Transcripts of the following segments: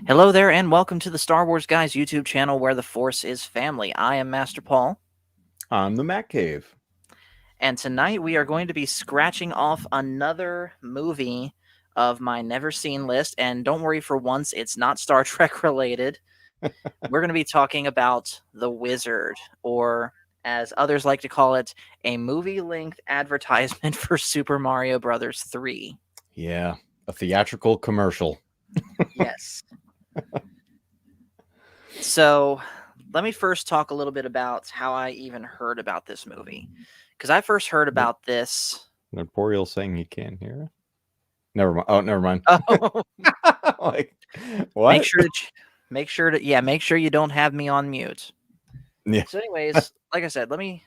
Hello there, and welcome to the Star Wars Guys YouTube channel where the Force is family. I am Master Paul, I'm the Mac Cave. and tonight we are going to be scratching off another movie of my never seen list. And don't worry, for once, it's not Star Trek related. We're going to be talking about The Wizard, or as others like to call it, a movie length advertisement for Super Mario Brothers 3. Yeah, a theatrical commercial. Yes. So let me first talk a little bit about how I even heard about this movie. Because I first heard about this. Notorial saying he can't hear. Never mind. Oh, never mind. Oh, Like make what? sure to, make sure you don't have me on mute. Yeah. So, anyways, like I said, let me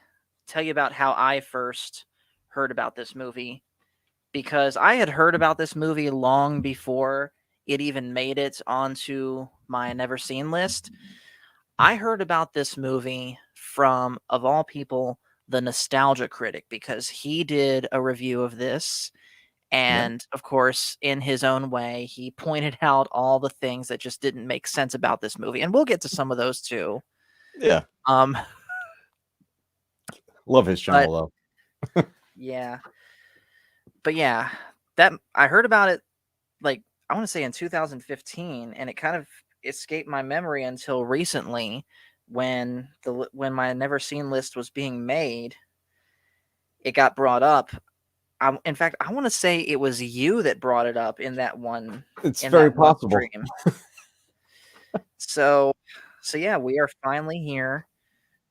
tell you about how I first heard about this movie. Because I had heard about this movie long before it even made it onto my never seen list. I heard about this movie from, of all people, the Nostalgia Critic, because he did a review of this. Yeah. And of course, in his own way, he pointed out all the things that just didn't make sense about this movie. And we'll get to some of those too. Yeah. Um, Love his but channel yeah, but yeah, that I heard about it like I want to say in 2015, and it kind of escaped my memory until recently when my never seen list was being made. It got brought up. In fact, I want to say it was you that brought it up in that one though. It's very possible. stream. So, so yeah, we are finally here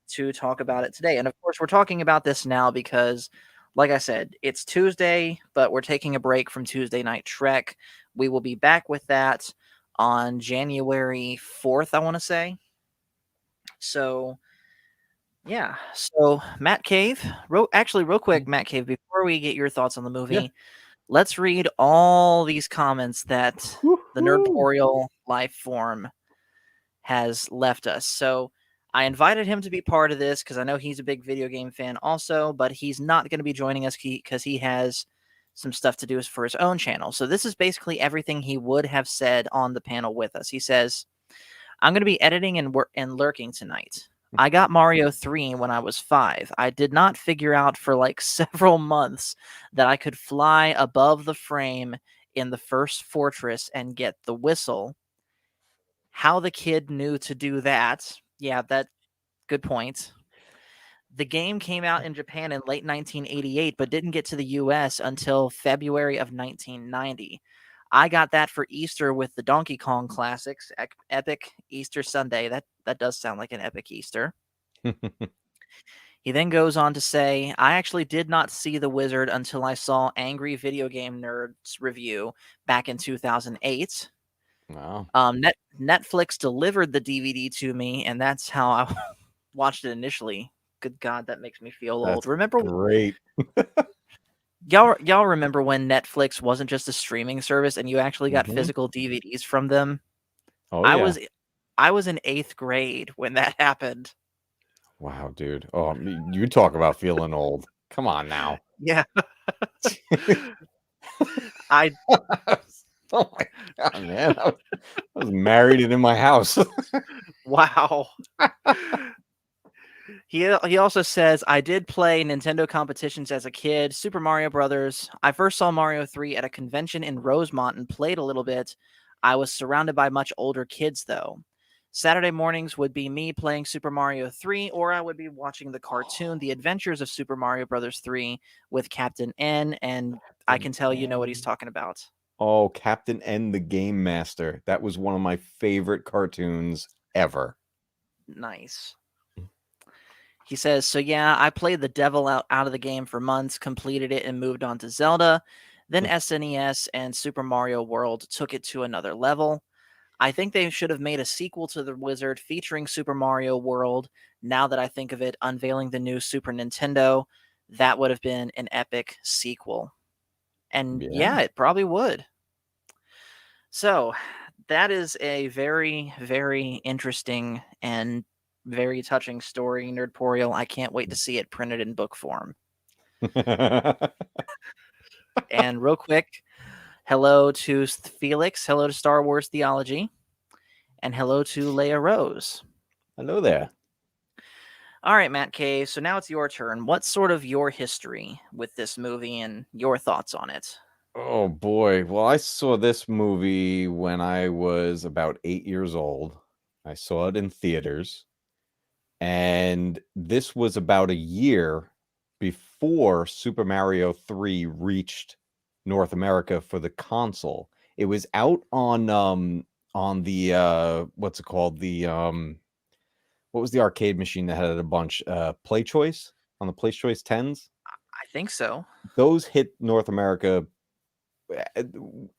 to talk about it today. And of course, we're talking about this now because, like I said, it's Tuesday, but we're taking a break from Tuesday Night Trek. We will be back with that on January 4th, I want to say. So, yeah. So, Matt Cave, real quick, Matt Cave, before we get your thoughts on the Yeah. movie, let's read all these comments that the Woo-hoo. Nerdporial life form has left us. So I invited him to be part of this because I know he's a big video game fan also, but he's not going to be joining us because he has some stuff to do for his own channel. So this is basically everything he would have said on the panel with us. He says, I'm going to be editing and lurking tonight. I got Mario 3 when I was 5. I did not figure out for like several months that I could fly above the frame in the first fortress and get the whistle. How the kid knew to do that. Yeah, that good point. The game came out in Japan in late 1988, but didn't get to the US until February of 1990. I got that for Easter with the Donkey Kong classics, Epic Easter Sunday. That does sound like an epic Easter. He then goes on to say, I actually did not see The Wizard until I saw Angry Video Game Nerds review back in 2008. Wow. Netflix delivered the DVD to me, and that's how I watched it initially. Good God, that makes me feel old. That's Remember, great. y'all remember when Netflix wasn't just a streaming service and you actually got Mhm. physical DVDs from them? Oh I yeah. was I was in 8th grade when that happened. Wow, dude. Oh, you talk about feeling old. Come on now. Yeah, I Oh my god, man. I was married and in my house. wow. He also says, I did play Nintendo competitions as a kid, Super Mario Brothers. I first saw Mario 3 at a convention in Rosemont and played a little bit. I was surrounded by much older kids, though. Saturday mornings would be me playing Super Mario 3, or I would be watching the cartoon The Adventures of Super Mario Brothers 3 with Captain N, and I Captain can tell you know what he's N. talking about. Oh, Captain N the Game Master. That was one of my favorite cartoons ever. Nice. He says, so yeah, I played the devil out of the game for months, completed it, and moved on to Zelda. Then SNES and Super Mario World took it to another level. I think they should have made a sequel to The Wizard featuring Super Mario World. Now that I think of it, unveiling the new Super Nintendo, that would have been an epic sequel. And Yeah. yeah, it probably would. So that is a very, very interesting and very touching story, Nerdporial. I can't wait to see it printed in book form. And real quick, hello to Felix. Hello to Star Wars Theology. And hello to Leia Rose. Hello there. All right, Matt K. So now it's your turn. What's sort of your history with this movie and your thoughts on it? Oh boy. Well, I saw this movie when I was about 8 years old. I saw it in theaters. And this was about a year before Super Mario 3 reached North America for the console. It was out on the what's it called? What was the arcade machine that had a bunch? Play Choice, on the Play Choice 10s. I think so. Those hit North America.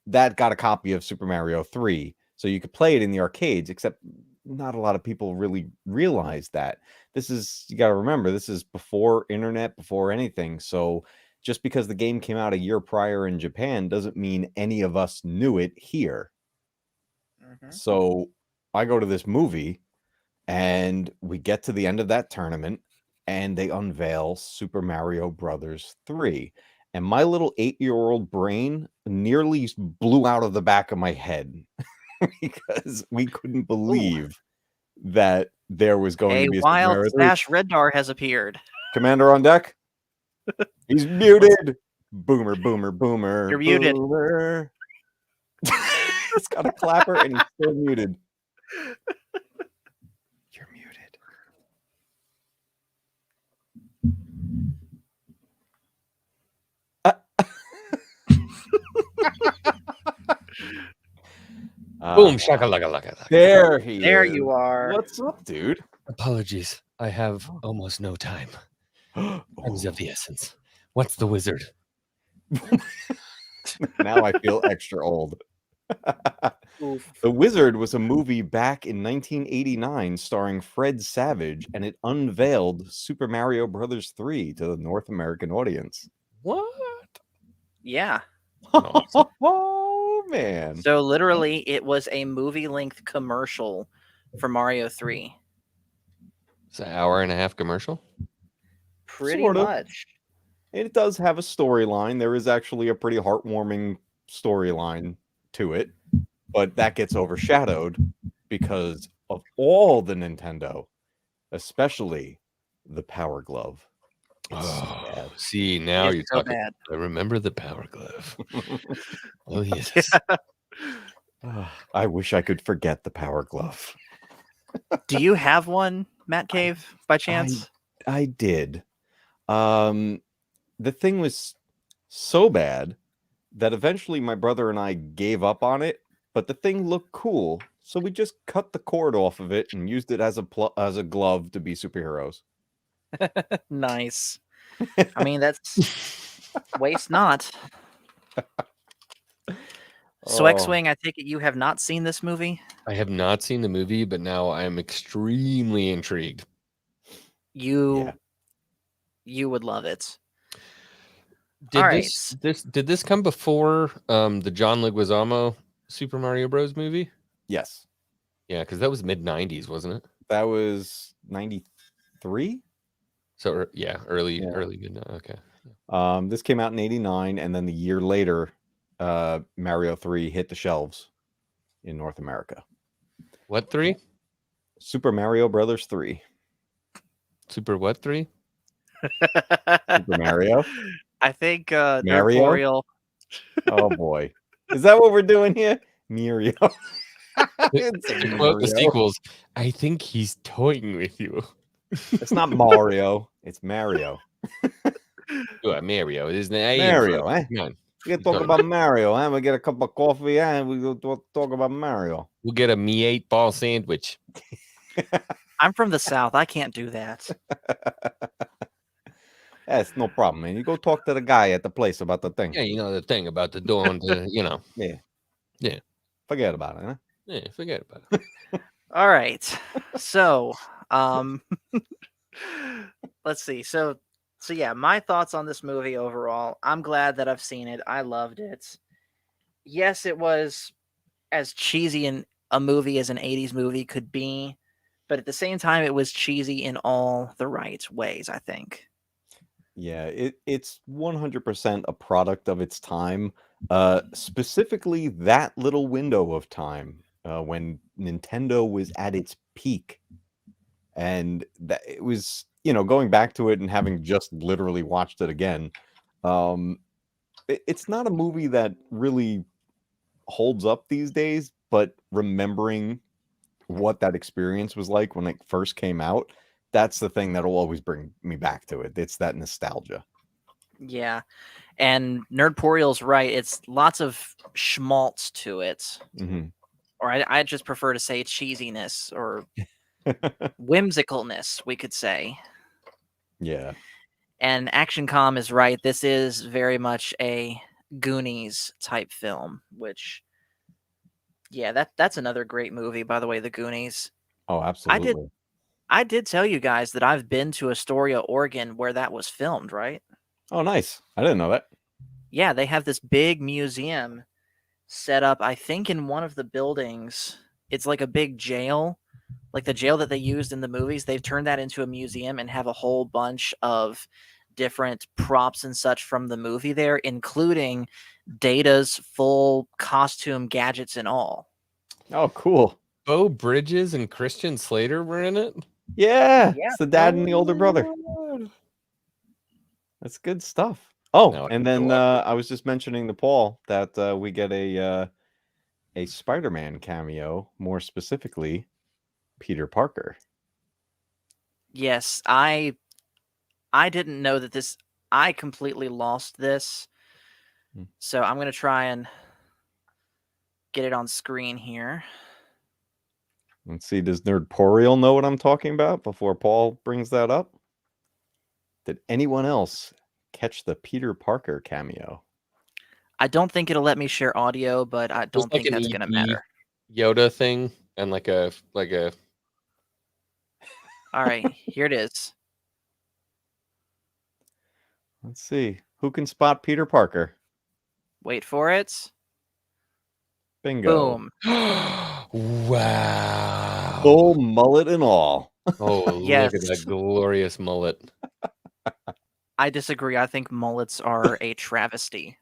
That got a copy of Super Mario 3, so you could play it in the arcades, except not a lot of people really realized that. You got to remember, this is before internet, before anything. So just because the game came out a year prior in Japan doesn't mean any of us knew it here. So I go to this movie and we get to the end of that tournament and they unveil Super Mario Brothers 3. And my little 8-year-old brain nearly blew out of the back of my head because we couldn't believe that there was going to be a Super wild Mario 3. Sash Reddar has appeared. Commander on deck. He's muted. Boomer, boomer, boomer. You're muted. Boomer. It's got a clapper and he's still muted. You're muted. Boom, shakalaka. There he There is. you are. What's up, dude? Apologies. I have almost no time. Time's of the essence. What's the wizard? Now I feel extra old. The Wizard was a movie back in 1989 starring Fred Savage, and it unveiled Super Mario Brothers 3 to the North American audience. What? Yeah. Awesome. Oh, man. So literally, it was a movie-length commercial for Mario 3. It's an hour and a half commercial? Pretty Sort of. much. It does have a storyline. There is actually a pretty heartwarming storyline to it, but that gets overshadowed because of all the Nintendo, especially the Power Glove. It's so bad. See, now It's you're so talking. bad. I remember the Power Glove. Oh, yes. I wish I could forget the Power Glove. Do you have one, Matt Cave, by chance? I did. The thing was so bad that eventually my brother and I gave up on it, but the thing looked cool, so we just cut the cord off of it and used it as a glove to be superheroes. Nice. I mean, that's waste not. So, X-Wing, I take it you have not seen this movie? I have not seen the movie, but now I am extremely intrigued. You would love it. Did this come before the John Leguizamo Super Mario Bros. Movie? Yes. Yeah, because that was mid-90s, wasn't it? That was 93? So, yeah, early mid. Okay. This came out in 89, and then the year later, Mario 3 hit the shelves in North America. What 3? Super Mario Brothers 3. Super what 3? Super Mario. I think Mario? Oh boy. Is that what we're doing here? Mario. To quote the sequels, I think he's toying with you. It's not Mario. It's Mario. Mario, isn't it? Mario, eh? Come on. We can talk about Mario, eh? We get a cup of coffee, and we go talk about Mario. We'll get a me 8-ball sandwich. I'm from the South. I can't do that. That's no problem, man. You go talk to the guy at the place about the thing. Yeah, you know the thing about the door and the, Yeah. Forget about it, huh? Yeah, forget about it. All right. So, let's see. So yeah, my thoughts on this movie overall. I'm glad that I've seen it. I loved it. Yes, it was as cheesy in a movie as an 80s movie could be, but at the same time, it was cheesy in all the right ways, I think. Yeah, it's 100% a product of its time. Specifically, that little window of time. when Nintendo was at its peak, and that it was, you know, going back to it and having just literally watched it again. It's not a movie that really holds up these days, but remembering what that experience was like when it first came out, that's the thing that'll always bring me back to it. It's that nostalgia. Yeah. And Nerdporial's right. It's lots of schmaltz to it. Mm-hmm. Or I just prefer to say cheesiness or whimsicalness, we could say. Yeah. And ActionCom is right. This is very much a Goonies type film, which, yeah, that's another great movie, by the way, The Goonies. Oh, absolutely. I did tell you guys that I've been to Astoria, Oregon, where that was filmed, right? Oh, nice. I didn't know that. Yeah, they have this big museum set up, I think, in one of the buildings. It's like a big jail, like the jail that they used in the movies. They've turned that into a museum and have a whole bunch of different props and such from the movie there, including Data's full costume, gadgets, and all. Oh, cool. Beau Bridges and Christian Slater were in it. Yeah, Yeah. it's the dad and the older brother. God. That's good stuff. Oh, No, and then I was just mentioning to Paul that we get a Spider-Man cameo, more specifically, Peter Parker. Yes, I didn't know that this. I completely lost this, so I'm gonna try and get it on screen here. Let's see, does Nerdporial know what I'm talking about before Paul brings that up? Did anyone else catch the Peter Parker cameo? I don't think it'll let me share audio, but I don't think that's gonna matter. Yoda thing and like a All right, here it is. Let's see. Who can spot Peter Parker? Wait for it. Bingo. Boom. Wow. Full mullet and all. Oh, Yes. look at that glorious mullet. I disagree. I think mullets are a travesty.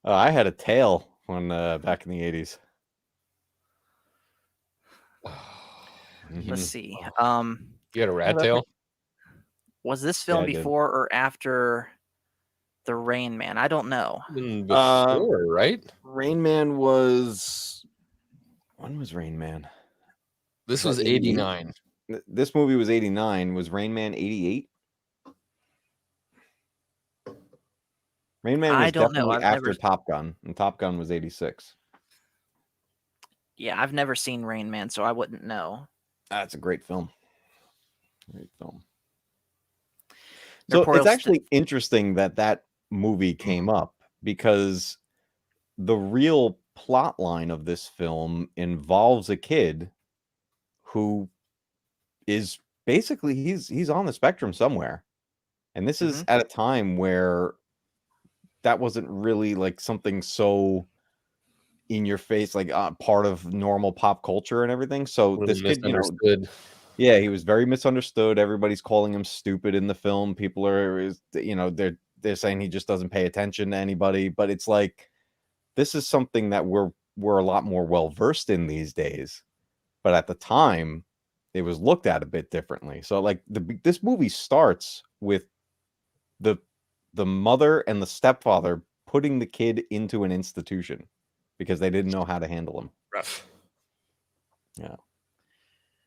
I had a tail when back in the 80s. Let's see. You had a rat tail? Was this film I did. before or after the Rain Man? I don't know. Before, right? Rain Man was... When was Rain Man? This was 89. This movie was 89. Was Rain Man 88? Rain Man was I don't know. definitely after Top Gun, and Top Gun was 86. Yeah, I've never seen Rain Man, so I wouldn't know. That's a great film. Great film. So it's actually interesting that that movie came up, because the real plot line of this film involves a kid who is basically he's on the spectrum somewhere. And this is at a time where that wasn't really like something so in your face, like part of normal pop culture and everything. So this kid, you know, yeah, he was very misunderstood. Everybody's calling him stupid in the film. People are, you know, they're saying he just doesn't pay attention to anybody. But it's like, this is something that we're a lot more well versed in these days. But at the time, it was looked at a bit differently. So like this movie starts with the mother and the stepfather putting the kid into an institution because they didn't know how to handle him. Rough. Yeah.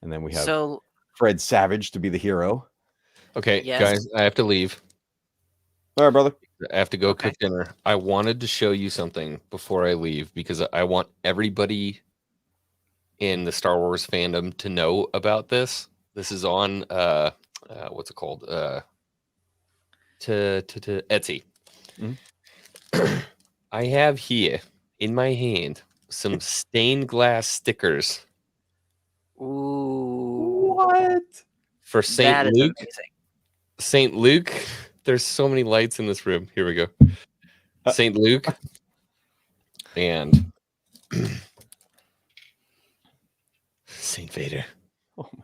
And then we have Fred Savage to be the hero. Okay, guys, I have to leave. All right, brother. I have to go cook dinner. I wanted to show you something before I leave because I want everybody in the Star Wars fandom to know about this. This is on what's it called? To Etsy. I have here in my hand some stained glass stickers. Ooh. What? For St. Luke. St. Luke. There's so many lights in this room. Here we go. St. Luke. And St. Vader. Oh my God.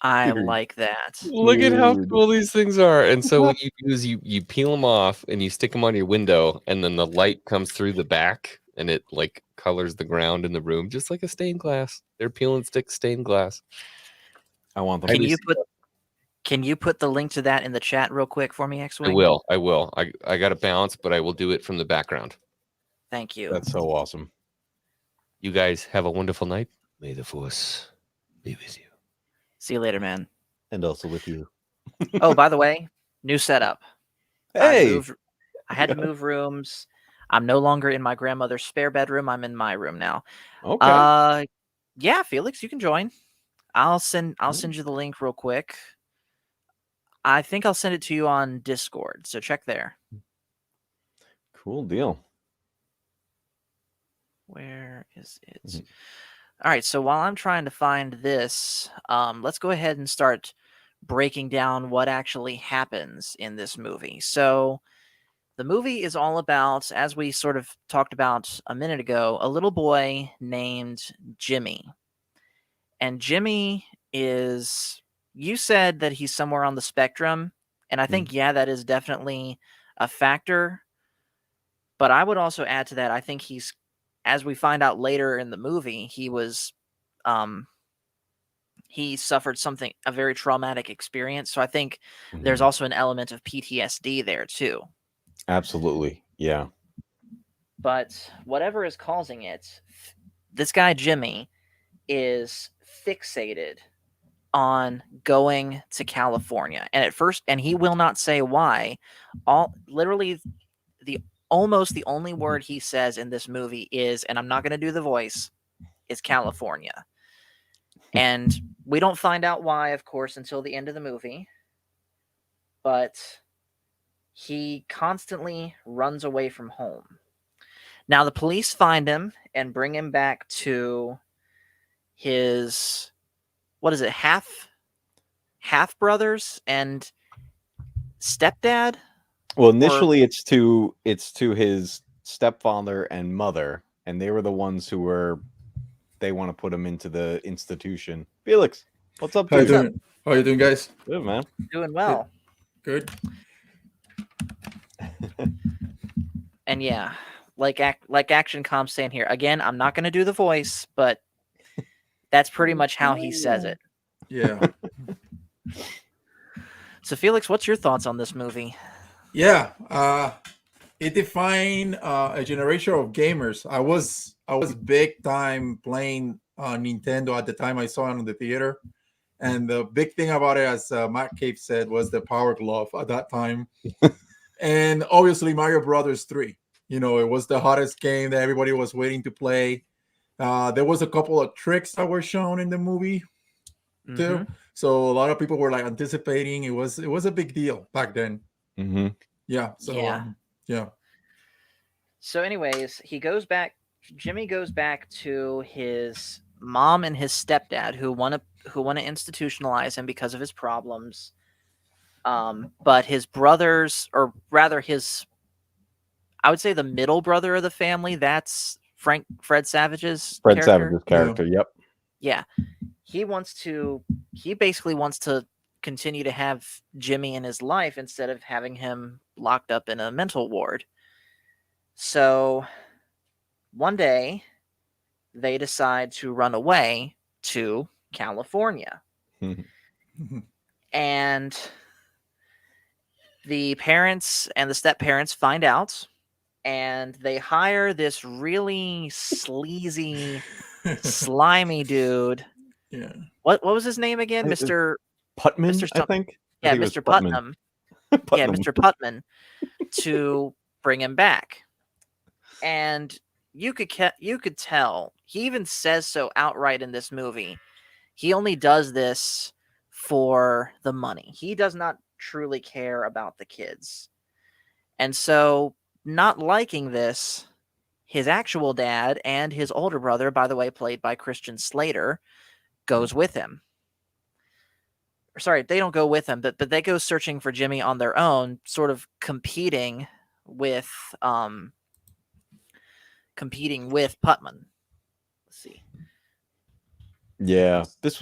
I like that. Look at how cool these things are. And so what you do is you peel them off and you stick them on your window, and then the light comes through the back and it like colors the ground in the room just like a stained glass. They're peel and stick stained glass. I want them. Can you put the link to that in the chat real quick for me, I X-Wing? will. I got to bounce, but I will do it from the background. Thank you. That's so awesome. You guys have a wonderful night. May the force be with you. See you later, man. And also with you. Oh, by the way, new setup. Hey, I had to move rooms. I'm no longer in my grandmother's spare bedroom. I'm in my room now. okay. Yeah, Felix, you can join. I'll send you the link real quick. I think I'll send it to you on Discord, so check there. Cool deal. Where is it? All right, so while I'm trying to find this, let's go ahead and start breaking down what actually happens in this movie. So the movie is all about, as we sort of talked about a minute ago, a little boy named Jimmy. And Jimmy is, you said that he's somewhere on the spectrum. And I think, yeah, that is definitely a factor. But I would also add to that, I think he's, as we find out later in the movie, he suffered a very traumatic experience. So I think there's also an element of PTSD there too. Absolutely. Yeah. But whatever is causing it, this guy Jimmy is fixated on going to California. And he will not say why. Literally almost the only word he says in this movie is, and I'm not going to do the voice, is California. And we don't find out why, of course, until the end of the movie. But he constantly runs away from home. Now, the police find him and bring him back to his, what is it, half brothers and stepdad? Well, initially it's to his stepfather and mother, and they were the ones who they want to put him into the institution. Felix, what's up? How you doing? How you doing, guys? Good, man. Doing well. Good. And yeah, like Action Com's saying here, again, I'm not going to do the voice, but that's pretty much how he says it. Yeah. So Felix, what's your thoughts on this movie? Yeah. It defined a generation of gamers. I was big time playing Nintendo at the time I saw it in the theater. And the big thing about it, as Matt Cave said, was the Power Glove at that time. And obviously Mario Brothers 3. You know, it was the hottest game that everybody was waiting to play. There was a couple of tricks that were shown in the movie too. So a lot of people were like anticipating. It was a big deal back then. Yeah. So yeah. So anyways, Jimmy goes back to his mom and his stepdad who want to institutionalize him because of his problems. But his brothers, or rather I would say the middle brother of the family, that's Fred Savage's character. Yep. Yeah. He basically wants to continue to have Jimmy in his life instead of having him locked up in a mental ward. So one day they decide to run away to California. And the parents and the step-parents find out, and they hire this really sleazy, slimy dude. Yeah. What was his name again? Mr. Putman, I think. Yeah, Mr. Putnam. Yeah, Mr. Putman, to bring him back. And you could tell, he even says so outright in this movie. He only does this for the money. He does not truly care about the kids. And so, not liking this, his actual dad and his older brother, by the way, played by Christian Slater, goes with him. Sorry, they don't go with him, but they go searching for Jimmy on their own, sort of competing with Putman. Let's see. Yeah, it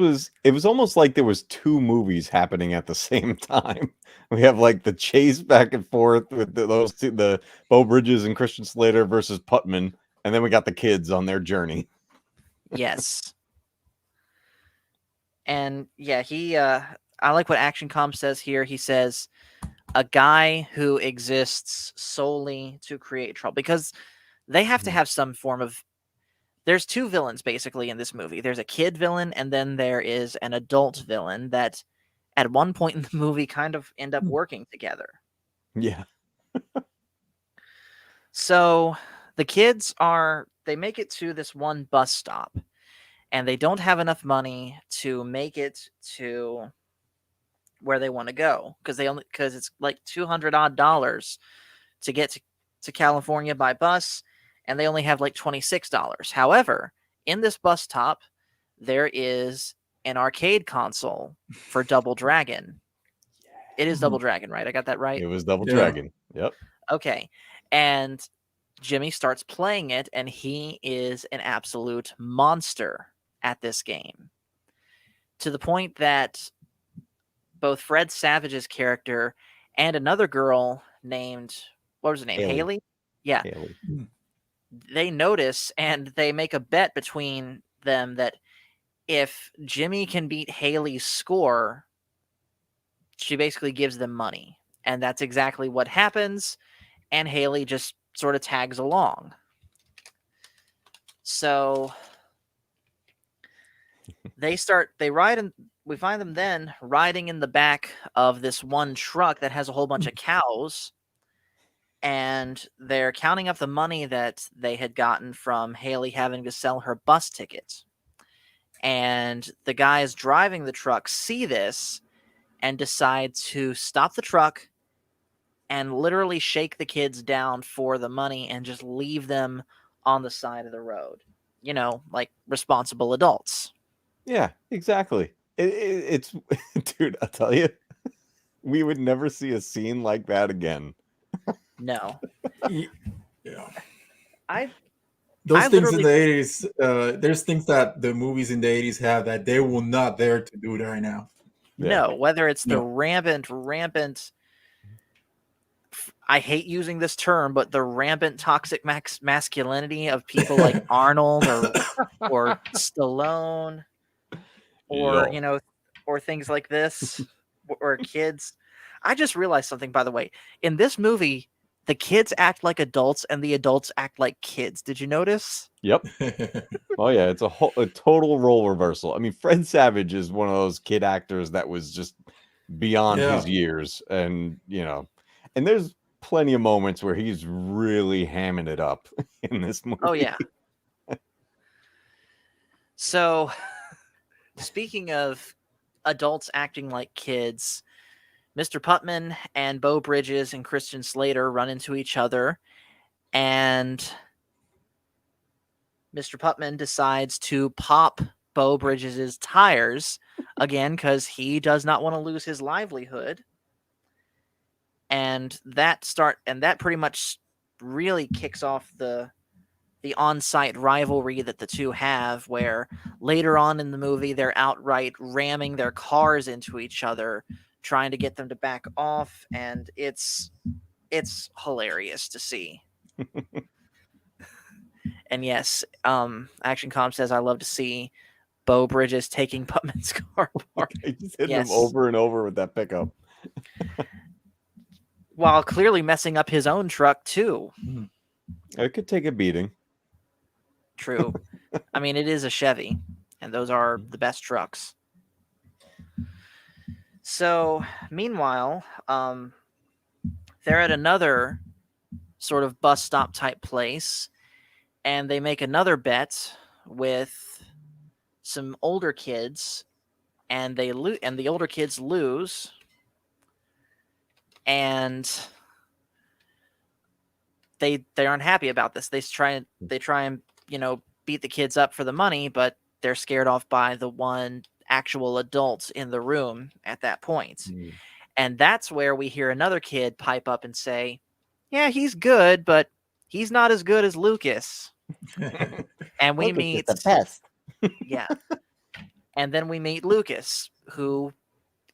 was almost like there was two movies happening at the same time. We have like the chase back and forth with those two, the Beau Bridges and Christian Slater versus Putman, And then we got the kids on their journey. Yes. And yeah, I like what Action Com says here. He says a guy who exists solely to create trouble, because they have to have some form of. There's two villains basically in this movie. There's a kid villain, and then there is an adult villain that at one point in the movie kind of end up working together. Yeah. So the kids they make it to this one bus stop, and they don't have enough money to make it to where they want to go, because it's like $200 odd to get to California by bus, and they only have like $26. However, in this bus stop, there is an arcade console for Double Dragon. It is Double Dragon, right? I got that right? It was Double Yeah. Dragon. Yep. Okay. And Jimmy starts playing it, and he is an absolute monster at this game, to the point that both Fred Savage's character and another girl named, what was her name? Haley? Yeah. Haley. They notice, and they make a bet between them that if Jimmy can beat Haley's score, she basically gives them money. And that's exactly what happens. And Haley just sort of tags along. So they ride, and we find them then riding in the back of this one truck that has a whole bunch of cows. And they're counting up the money that they had gotten from Haley having to sell her bus ticket. And the guys driving the truck see this and decide to stop the truck and literally shake the kids down for the money and just leave them on the side of the road. You know, like responsible adults. Yeah, exactly. It's dude, I'll tell you, we would never see a scene like that again. No. Yeah. I Those things in literally- the 80s, there's things that the movies in the 80s have that they will not dare to do right now. Yeah. No, whether it's the No. rampant, I hate using this term, but the rampant toxic masculinity of people like Arnold or Stallone, or, Yeah. you know, or things like this, or kids. I just realized something, by the way. In this movie, the kids act like adults and the adults act like kids. Did you notice? Yep. Oh yeah, it's a total role reversal. I mean, Fred Savage is one of those kid actors that was just beyond his years, and and there's plenty of moments where he's really hamming it up in this movie. Oh yeah. So, speaking of adults acting like kids, Mr. Putman and Beau Bridges and Christian Slater run into each other, and Mr. Putman decides to pop Beau Bridges' tires again because he does not want to lose his livelihood. And that pretty much really kicks off the on-site rivalry that the two have, where later on in the movie they're outright ramming their cars into each other, trying to get them to back off, and it's hilarious to see. And yes, Action Com says, I love to see Beau Bridges taking Putman's car apart. He just hit Yes. him over and over with that pickup. While clearly messing up his own truck too. It could take a beating. True. I mean, it is a Chevy, and those are the best trucks. So, meanwhile, they're at another sort of bus stop type place, and they make another bet with some older kids, and and the older kids lose, and they aren't happy about this. They try and beat the kids up for the money, but they're scared off by the one actual adult in the room at that point. And that's where we hear another kid pipe up and say, yeah, he's good, but he's not as good as Lucas. And we meet the best. Yeah. And then we meet Lucas, who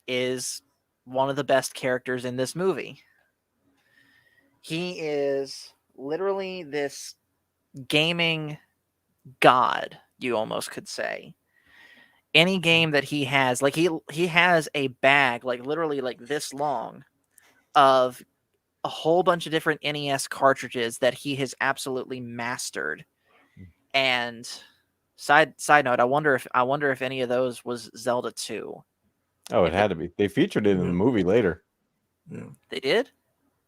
is one of the best characters in this movie. He is literally this gaming god, you almost could say. Any game that he has, like he has a bag, like literally like this long, of a whole bunch of different NES cartridges that he has absolutely mastered. And side note, I wonder if any of those was Zelda 2. Oh, it had to be. They featured it in the movie later. Yeah. They did?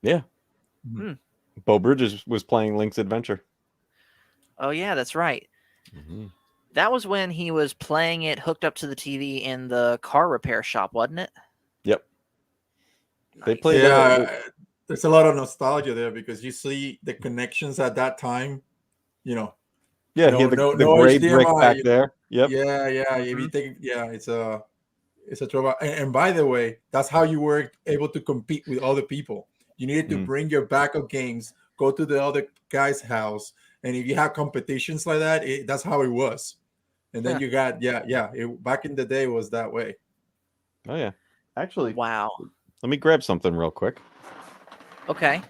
Yeah. Hmm. Beau Bridges was playing Link's Adventure. Oh yeah, that's right. That was when he was playing it hooked up to the TV in the car repair shop, wasn't it? Yep. Nice. They played there's a lot of nostalgia there because you see the connections at that time, you know. Yeah, he had the gray brick back there. Yep. Yeah. If you take, it's a throwback. And by the way, that's how you were able to compete with other people. You needed to bring your backup games, go to the other guy's house, and if you had competitions like that, that's how it was. And then you got back in the day it was that way. Oh yeah. Actually, wow. Let me grab something real quick. Okay.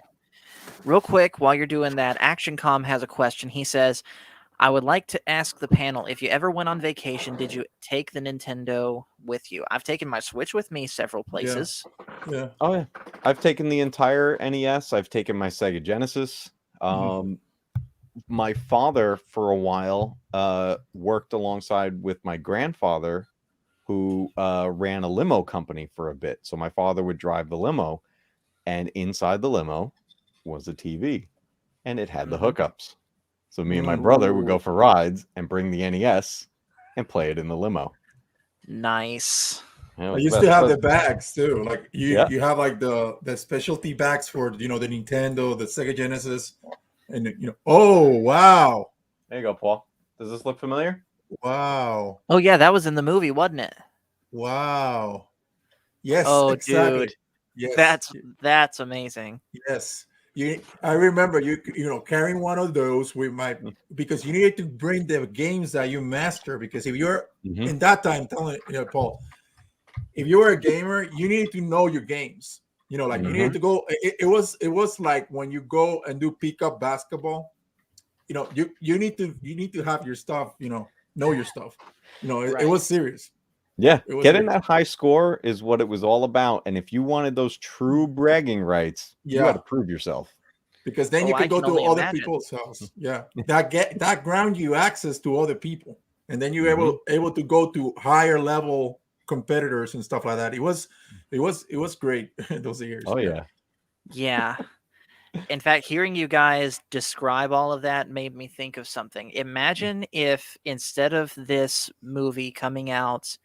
Real quick, while you're doing that, ActionCom has a question. He says, I would like to ask the panel, if you ever went on vacation, did you take the Nintendo with you? I've taken my Switch with me several places. Yeah. Oh yeah. I've taken the entire NES. I've taken my Sega Genesis. My father, for a while, worked alongside with my grandfather, who ran a limo company for a bit. So my father would drive the limo, and inside the limo was a TV, and it had the hookups. So me and my brother would go for rides and bring the NES and play it in the limo. Nice. I used to have the bags too. Like you have like the specialty bags for the Nintendo, the Sega Genesis, and oh wow. There you go, Paul. Does this look familiar? Wow. Oh yeah, that was in the movie, wasn't it? Wow. Yes. Oh exactly. dude. Yes. That's amazing. Yes. I remember carrying one of those with because you needed to bring the games that you master, because if you're in that time telling Paul, if you were a gamer, you needed to know your games. You needed to go. It was like when you go and do pickup basketball. You need to have your stuff. Know your stuff. It was serious. Yeah, getting that high score is what it was all about. And if you wanted those true bragging rights, you had to prove yourself. Because then you could go to other people's house. Yeah, that ground you access to other people, and then you're able to go to higher level competitors and stuff like that. It was great those years. Oh yeah. Yeah. In fact, hearing you guys describe all of that made me think of something. Imagine if instead of this movie coming out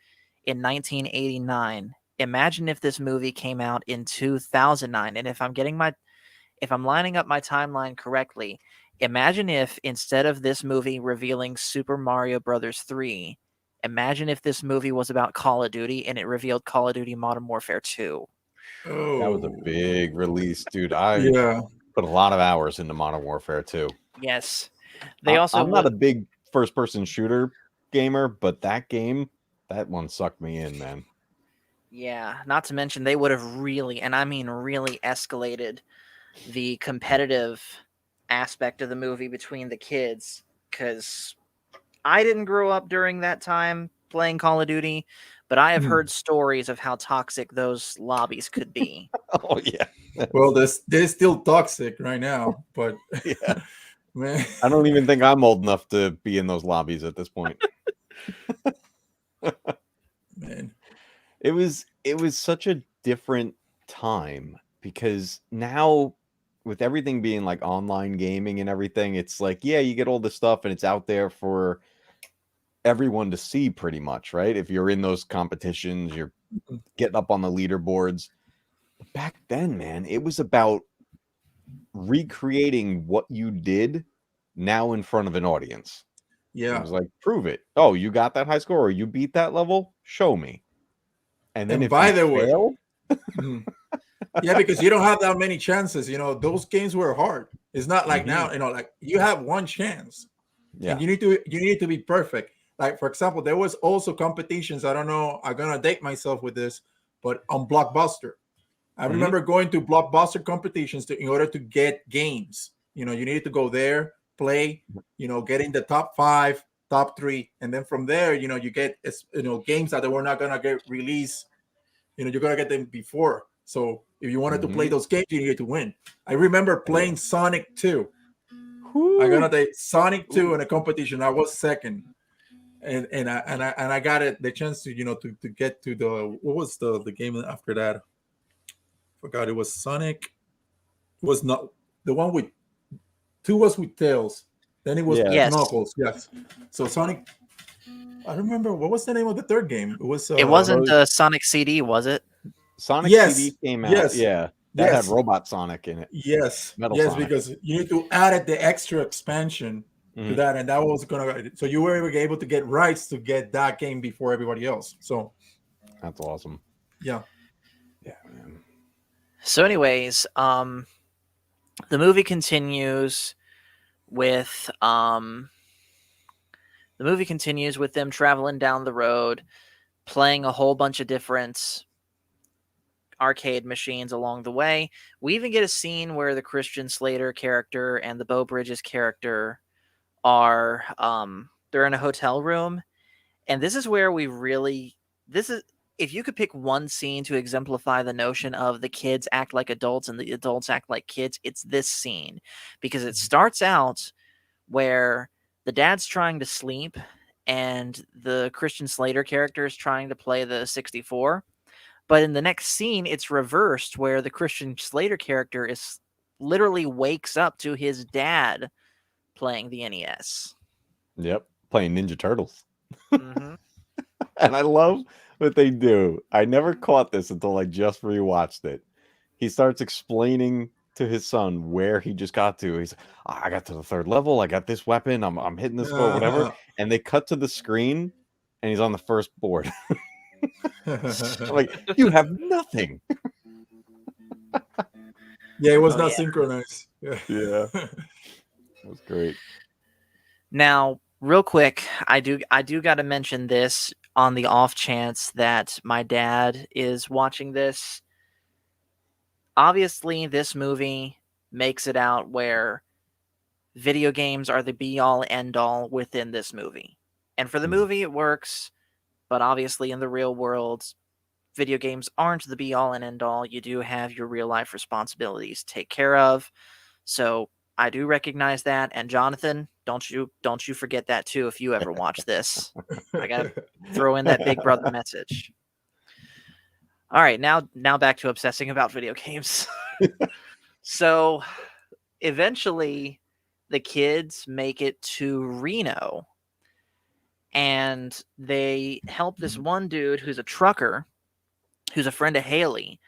in 1989, imagine if this movie came out in 2009. And if I'm lining up my timeline correctly, imagine if instead of this movie revealing Super Mario Brothers 3, imagine if this movie was about Call of Duty and it revealed Call of Duty Modern Warfare 2. Oh, that was a big release, dude. I put a lot of hours into Modern Warfare 2. Yes. I'm not a big first-person shooter gamer, but that one sucked me in, man. Yeah, not to mention they would have really, and I mean really, escalated the competitive aspect of the movie between the kids, because I didn't grow up during that time playing Call of Duty, but I have heard stories of how toxic those lobbies could be. Oh yeah. Well, they're still toxic right now, but yeah, man, I don't even think I'm old enough to be in those lobbies at this point. Man, it was such a different time, because now with everything being like online gaming and everything, it's like, yeah, you get all this stuff and it's out there for everyone to see pretty much, right? If you're in those competitions, you're getting up on the leaderboards. But back then, man, it was about recreating what you did now in front of an audience. Yeah. It was like, prove it. Oh, you got that high score, or you beat that level? Show me. And then by the way, yeah, because you don't have that many chances. Those games were hard. It's not like now, like you have one chance. Yeah. And you need to be perfect. Like, for example, there was also competitions. I don't know, I'm gonna date myself with this, but on Blockbuster. I remember going to Blockbuster competitions in order to get games. You needed to go there, play, get in the top 5, top 3, and then from there, you get games that were not gonna get released. You're gonna get them before. So if you wanted to play those games, you needed to win. I remember playing Sonic 2. I got the Sonic 2 in a competition. I was second. And I got the chance to to get to the what was the game after that? Forgot, it was Sonic. It was not the one with 2 was with Tails. Then it was Yes. Knuckles. Yes. So Sonic. I don't remember what was the name of the third game. It was. It wasn't the Sonic CD, was it? Sonic Yes, CD came out. yes, Yeah, that yes. had Robot Sonic in it. Yes, Metal yes, Sonic. because you need to add the extra expansion to that, and that was gonna. So you were able to get rights to get that game before everybody else. So that's awesome. Yeah, man. So, anyways, the movie continues with them traveling down the road, playing a whole bunch of different arcade machines along the way. We even get a scene where the Christian Slater character and the Beau Bridges character are they're in a hotel room, and this is where if you could pick one scene to exemplify the notion of the kids act like adults and the adults act like kids, it's this scene, because it starts out where the dad's trying to sleep and the Christian Slater character is trying to play the 64. But in the next scene, it's reversed, where the Christian Slater character is literally wakes up to his dad playing the NES. Yep, playing Ninja Turtles. Mm-hmm. And I love what they do. I never caught this until I just rewatched it. He starts explaining to his son where he just got to. He's, I got to the 3rd level. I got this weapon. I'm hitting this board, whatever. And they cut to the screen, and he's on the first board. Like, you have nothing. Yeah, it was not synchronized. Yeah. That was great. Now, real quick, I do got to mention this on the off chance that my dad is watching this. Obviously, this movie makes it out where video games are the be-all, end-all within this movie. And for the movie, it works. But obviously, in the real world, video games aren't the be-all and end-all. You do have your real-life responsibilities to take care of. So I do recognize that. And Jonathan, don't you forget that too if you ever watch this. I got to throw in that big brother message. All right, now back to obsessing about video games. So eventually, the kids make it to Reno. And they help this one dude who's a trucker, who's a friend of Haley,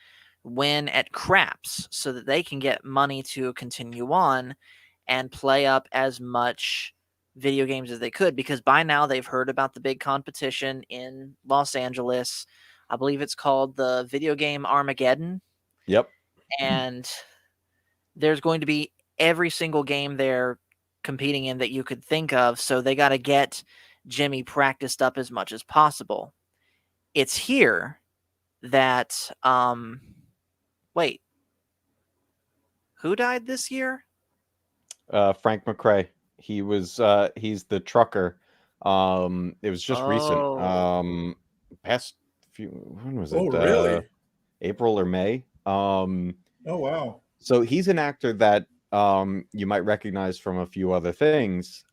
win at craps so that they can get money to continue on and play up as much video games as they could, because by now they've heard about the big competition in Los Angeles. I believe it's called the Video Game Armageddon. Yep. And there's going to be every single game they're competing in that you could think of, so they got to get Jimmy practiced up as much as possible. It's here that wait, who died this year? Frank Mcrae. He was he's the trucker. It was just recent. Past few, when was it? Oh, really? April or May. Oh, wow. So he's an actor that you might recognize from a few other things.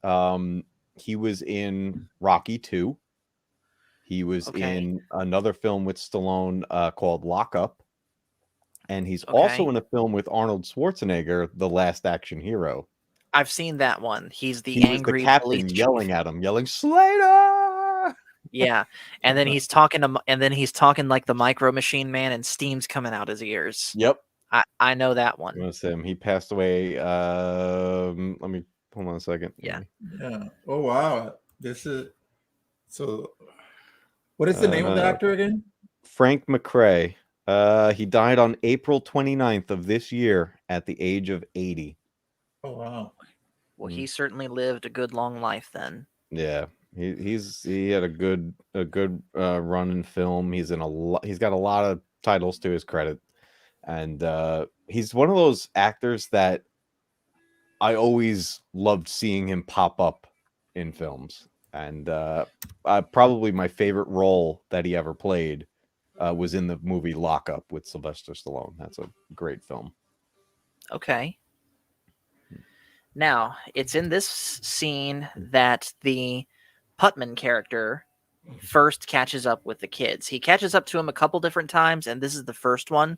He was in Rocky 2. He was in another film with Stallone called Lock Up. And he's also in a film with Arnold Schwarzenegger, The Last Action Hero. I've seen that one. He's He angry was the captain police yelling chief. at him, yelling, Slater! Yeah. And then he's talking like the Micro Machine Man, and steam's coming out his ears. Yep. I know that one. It was him. He passed away. Let me hold on a second. Yeah. Yeah. Oh, wow. This is so. What is the name of the actor again? Frank Mcrae. He died on April 29th of this year at the age of 80. Oh, wow. Well, he certainly lived a good long life then. Yeah. He had a good run in film. He's got a lot of titles to his credit. And he's one of those actors that I always loved seeing him pop up in films, and probably my favorite role that he ever played was in the movie Lock Up with Sylvester Stallone. That's a great film. Okay. Now, it's in this scene that the Putman character first catches up with the kids. He catches up to him a couple different times, and this is the first one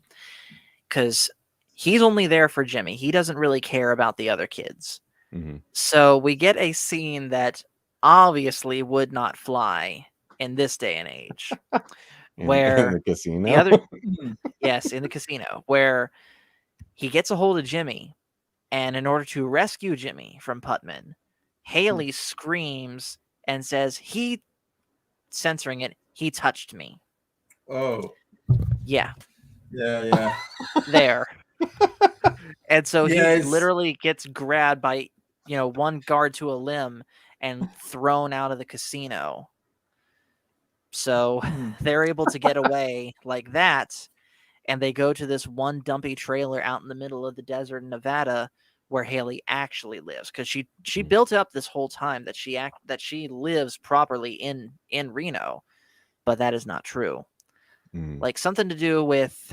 because he's only there for Jimmy. He doesn't really care about the other kids. Mm-hmm. So we get a scene that obviously would not fly in this day and age. Where in the casino. the other, yes, in the casino, where he gets a hold of Jimmy, and in order to rescue Jimmy from Putman, Haley screams and says, censoring it, he touched me. Oh, Yeah, yeah. there. And so Yes. he literally gets grabbed by, one guard to a limb and thrown out of the casino. So they're able to get away like that, and they go to this one dumpy trailer out in the middle of the desert in Nevada where Haley actually lives, because she built up this whole time that she lives properly in Reno, but that is not true. Like something to do with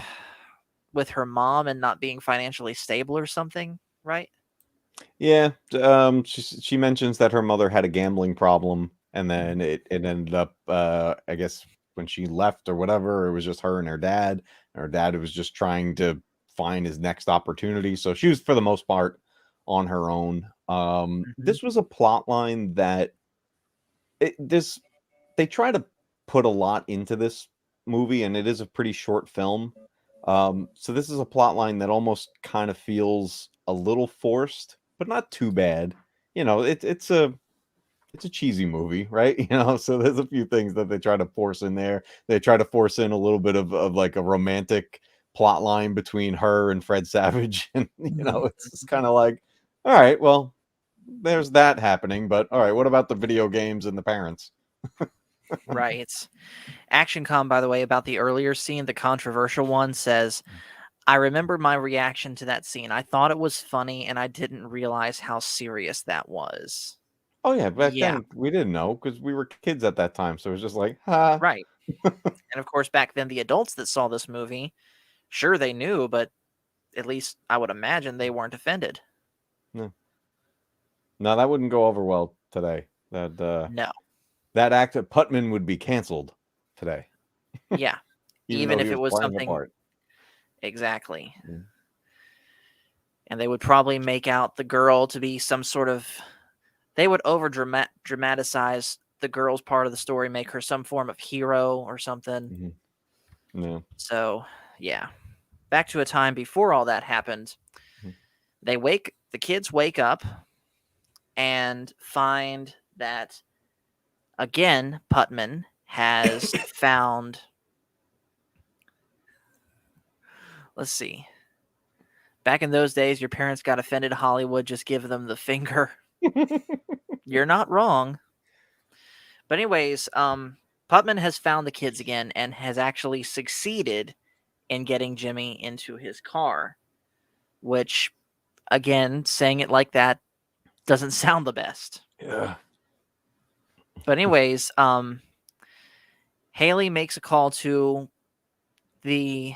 her mom and not being financially stable or something, right? Yeah. She mentions that her mother had a gambling problem, and then it ended up, I guess, when she left or whatever, it was just her and her dad. And her dad was just trying to find his next opportunity. So she was, for the most part, on her own. This was a plot line that they try to put a lot into this movie, and it is a pretty short film. So this is a plot line that almost kind of feels a little forced, but not too bad. It's a cheesy movie, right? So there's a few things that they try to force in there. They try to force in a little bit of like a romantic plot line between her and Fred Savage. And, it's just kind of like, all right, well, there's that happening. But all right, what about the video games and the parents? Right. ActionCom, by the way, about the earlier scene, the controversial one, says, I remember my reaction to that scene. I thought it was funny, and I didn't realize how serious that was. Oh, yeah. Back then, we didn't know because we were kids at that time. So it was just like, ha. Right. And of course, back then, the adults that saw this movie, sure, they knew, but at least I would imagine they weren't offended. No, that wouldn't go over well today. No. That act at Putman would be canceled today. Yeah. Even if it was something. Exactly. Yeah. And they would probably make out the girl to be some sort of. They would dramatize the girl's part of the story, make her some form of hero or something. Yeah. So, yeah. Back to a time before all that happened. The kids wake up and find that, again, Putman has found. Let's see. Back in those days, your parents got offended at Hollywood, just give them the finger. You're not wrong. But anyways, Putman has found the kids again and has actually succeeded in getting Jimmy into his car, which, again, saying it like that doesn't sound the best. Yeah. But anyways, Haley makes a call to the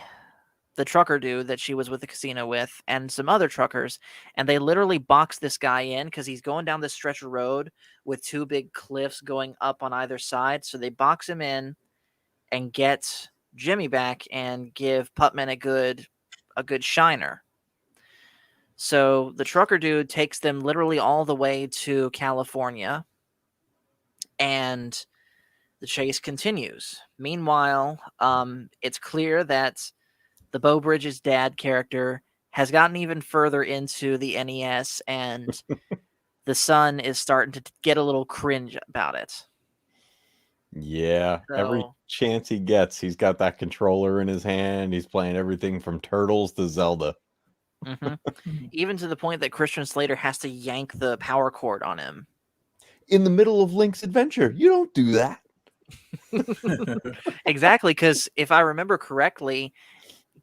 trucker dude that she was with the casino with and some other truckers, and they literally box this guy in because he's going down this stretch of road with two big cliffs going up on either side. So they box him in and get Jimmy back and give Putman a good shiner. So the trucker dude takes them literally all the way to California, and the chase continues. Meanwhile, it's clear that the Beau Bridges dad character has gotten even further into the NES, and the son is starting to get a little cringe about it. Yeah, every chance he gets, he's got that controller in his hand. He's playing everything from Turtles to Zelda. Even to the point that Christian Slater has to yank the power cord on him. In the middle of Link's adventure. You don't do that. Exactly, because if I remember correctly,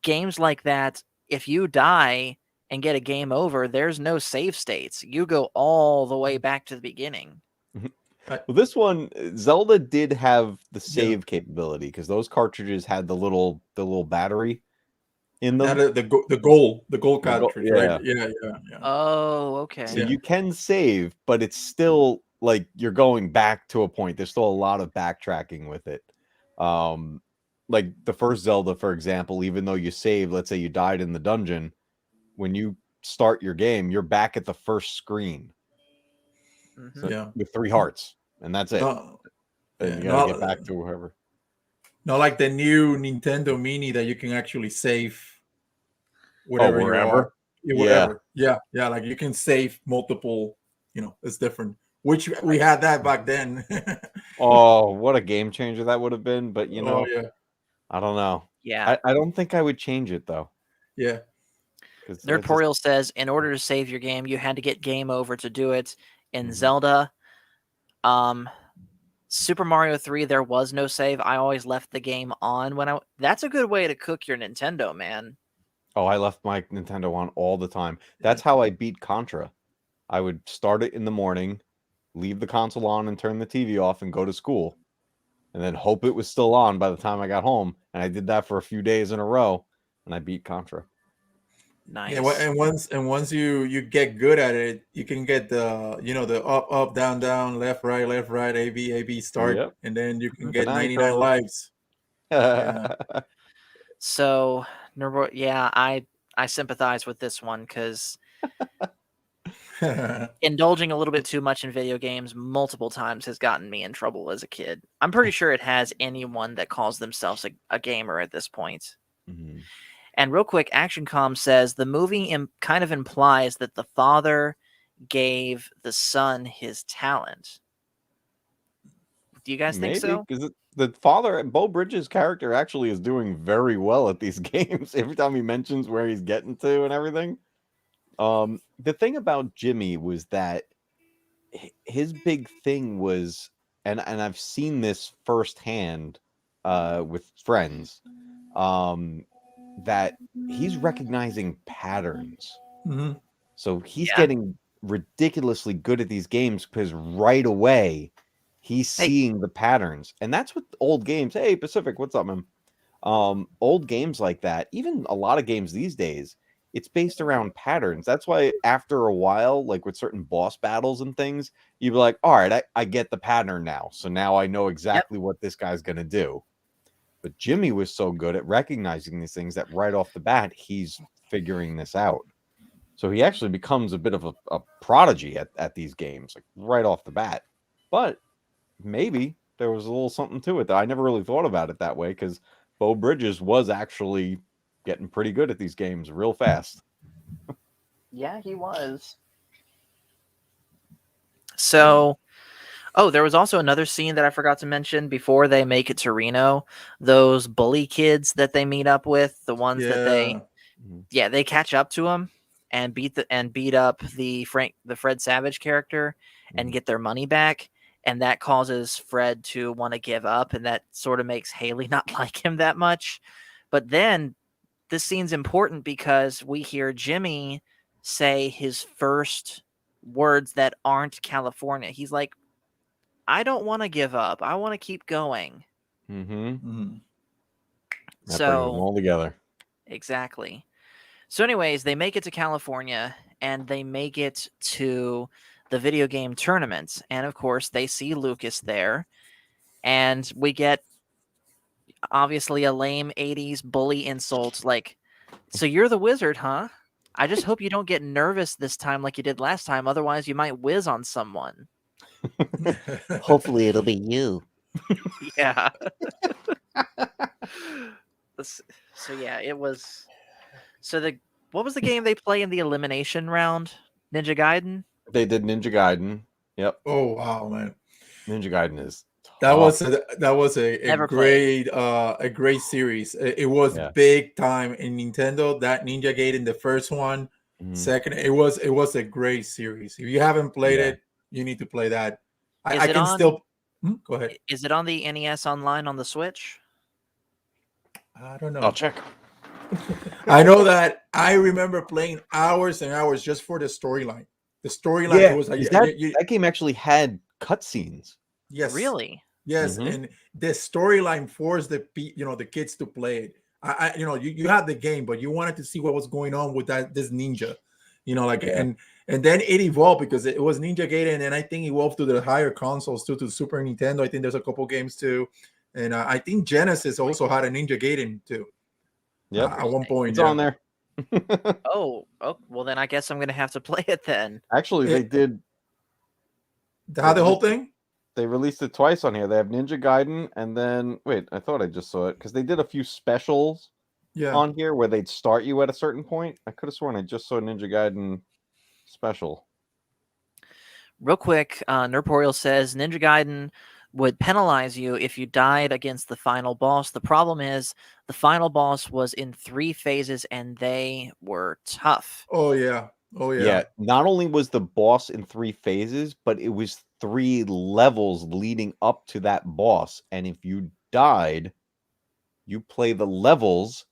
games like that, if you die and get a game over, there's no save states. You go all the way back to the beginning. Well, this one, Zelda did have the save capability because those cartridges had the little battery in them. The gold cartridge, yeah. right? Yeah. Oh, okay. So you can save, but it's still like you're going back to a point. There's still a lot of backtracking with it. Like the first Zelda, for example, even though you save, let's say you died in the dungeon, when you start your game, you're back at the first screen. So with 3 hearts, and that's it. And you gotta get back to whoever. Not like the new Nintendo Mini that you can actually save wherever you are. Wherever. Yeah. Like you can save multiple. It's different. Which we had that back then. Oh, what a game changer that would have been! But I don't know. Yeah, I don't think I would change it though. Yeah. Nerdporial says in order to save your game, you had to get game over to do it. In Mhm. Zelda, Super Mario 3, there was no save. I always left the game on when that's a good way to cook your Nintendo, man. Oh, I left my Nintendo on all the time. That's how I beat Contra. I would start it in the morning, leave the console on and turn the TV off and go to school. And then hope it was still on by the time I got home. And I did that for a few days in a row, and I beat Contra. Nice. Yeah, and once you get good at it, you can get the up down left right A B start, and then you can get 99 lives. Yeah. So, I sympathize with this one because indulging a little bit too much in video games multiple times has gotten me in trouble as a kid. I'm pretty sure it has anyone that calls themselves a gamer at this point. Mm-hmm. And real quick, ActionCom says the movie kind of implies that the father gave the son his talent. Do you guys think so? Because the father, Beau Bridges' character, actually is doing very well at these games. Every time he mentions where he's getting to and everything. The thing about Jimmy was that his big thing was, and I've seen this firsthand with friends, that he's recognizing patterns. Mm-hmm. So he's getting ridiculously good at these games because right away he's seeing the patterns. And that's what old games. Hey, Pacific, what's up, man? Old games like that, even a lot of games these days, it's based around patterns. That's why after a while, like with certain boss battles and things, you'd be like, all right, I get the pattern now. So now I know exactly what this guy's going to do. But Jimmy was so good at recognizing these things that right off the bat, he's figuring this out. So he actually becomes a bit of a prodigy at these games, like right off the bat. But maybe there was a little something to it that I never really thought about it that way, because Beau Bridges was actually getting pretty good at these games real fast. Yeah, he was. So, there was also another scene that I forgot to mention before they make it to Reno. Those bully kids that they meet up with, the ones that they catch up to him and beat up the Fred Savage character and get their money back. And that causes Fred to want to give up, and that sort of makes Haley not like him that much. But then this scene's important because we hear Jimmy say his first words that aren't California. He's like, I don't want to give up. I want to keep going. Mm-hmm. That So brings them all together. Exactly. So anyways, they make it to California and they make it to the video game tournament. And of course, they see Lucas there. And we get obviously a lame 80s bully insult like, so you're the wizard, huh? I just hope you don't get nervous this time like you did last time. Otherwise, you might whiz on someone. Hopefully it'll be you. Yeah. So yeah, it was. So what was the game they play in the elimination round? Ninja Gaiden? They did Ninja Gaiden. Yep. Oh wow, man! Ninja Gaiden is that was a great series. It was big time in Nintendo. That Ninja Gaiden, the first one, second, it was a great series. If you haven't played it, you need to play that. I can still go ahead. Is it on the NES Online on the Switch? I don't know. I'll check. I know that I remember playing hours and hours just for the storyline. The storyline, Yeah, it was like, is that game actually had cutscenes. yes, Really? yes, Mhm. and the storyline forced the kids to play it. You had the game, but you wanted to see what was going on with this ninja, Yeah. and then it evolved because it was Ninja Gaiden, and then I think it evolved to the higher consoles too, to Super Nintendo. I think there's a couple games too, and I think Genesis also had a Ninja Gaiden too. Yep. At one point, It's yeah. on there. Oh, well then I guess I'm gonna have to play it then. Actually, they It- did. Had the whole thing. They released it twice on here. They have Ninja Gaiden, and then wait, I thought I just saw it because they did a few specials Yeah. on here where they'd start you at a certain point. I could have sworn I just saw Ninja Gaiden special. Real quick, Nerporial says Ninja Gaiden would penalize you if you died against the final boss. The problem is the final boss was in 3 phases and they were tough. Oh yeah. Oh yeah. Yeah, not only was the boss in 3 phases, but it was 3 levels leading up to that boss. And if you died, you play the levels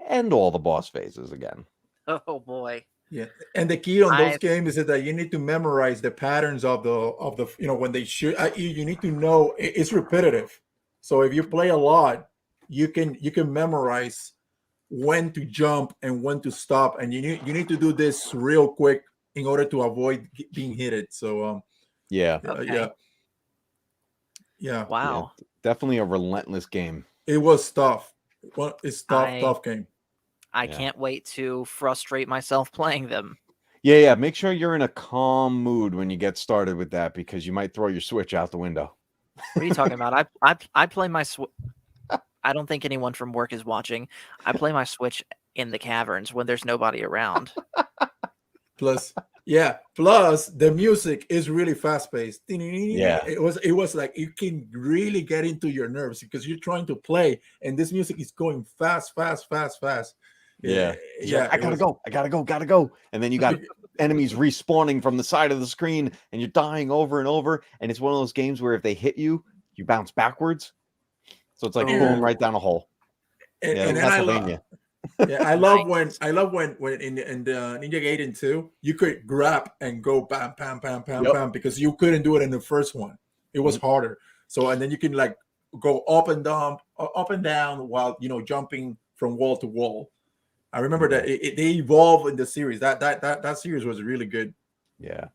and all the boss phases again. Oh boy. Yeah, and the key on those I've- games is that you need to memorize the patterns of the when they shoot. You need to know it's repetitive. So if you play a lot, you can memorize when to jump and when to stop, and you need to do this real quick in order to avoid being hit. So Yeah. Okay. Yeah. Wow. Definitely a relentless game. It was tough. Well, it's tough game. I Yeah. can't wait to frustrate myself playing them. Yeah. Make sure you're in a calm mood when you get started with that because you might throw your Switch out the window. What are you talking about? I play my I don't think anyone from work is watching. I play my Switch in the caverns when there's nobody around. Plus the music is really fast paced. Yeah. It was like you can really get into your nerves because you're trying to play and this music is going fast. Yeah. Yeah. I gotta go. And then you got enemies respawning from the side of the screen and you're dying over and over. And it's one of those games where if they hit you, you bounce backwards. So it's like falling right down a hole. And then Castlevania. I love when in the Ninja Gaiden 2, you could grab and go bam, bam, bam, bam, bam, because you couldn't do it in the first one. It was harder. So and then you can like go up and down while jumping from wall to wall. I remember that they evolved in the series. That series was really good. Yeah.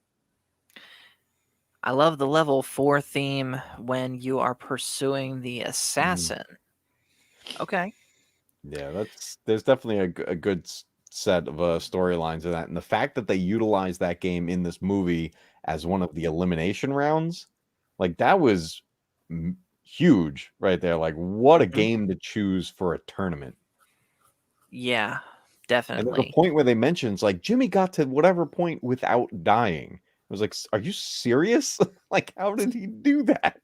I love the level 4 theme when you are pursuing the assassin. Okay. Yeah, there's definitely a good set of storylines in that, and the fact that they utilize that game in this movie as one of the elimination rounds, like that was huge right there. Like, what a game to choose for a tournament. Yeah, And there's definitely. a point where they mentions like Jimmy got to whatever point without dying. I was like, are you serious? Like, how did he do that?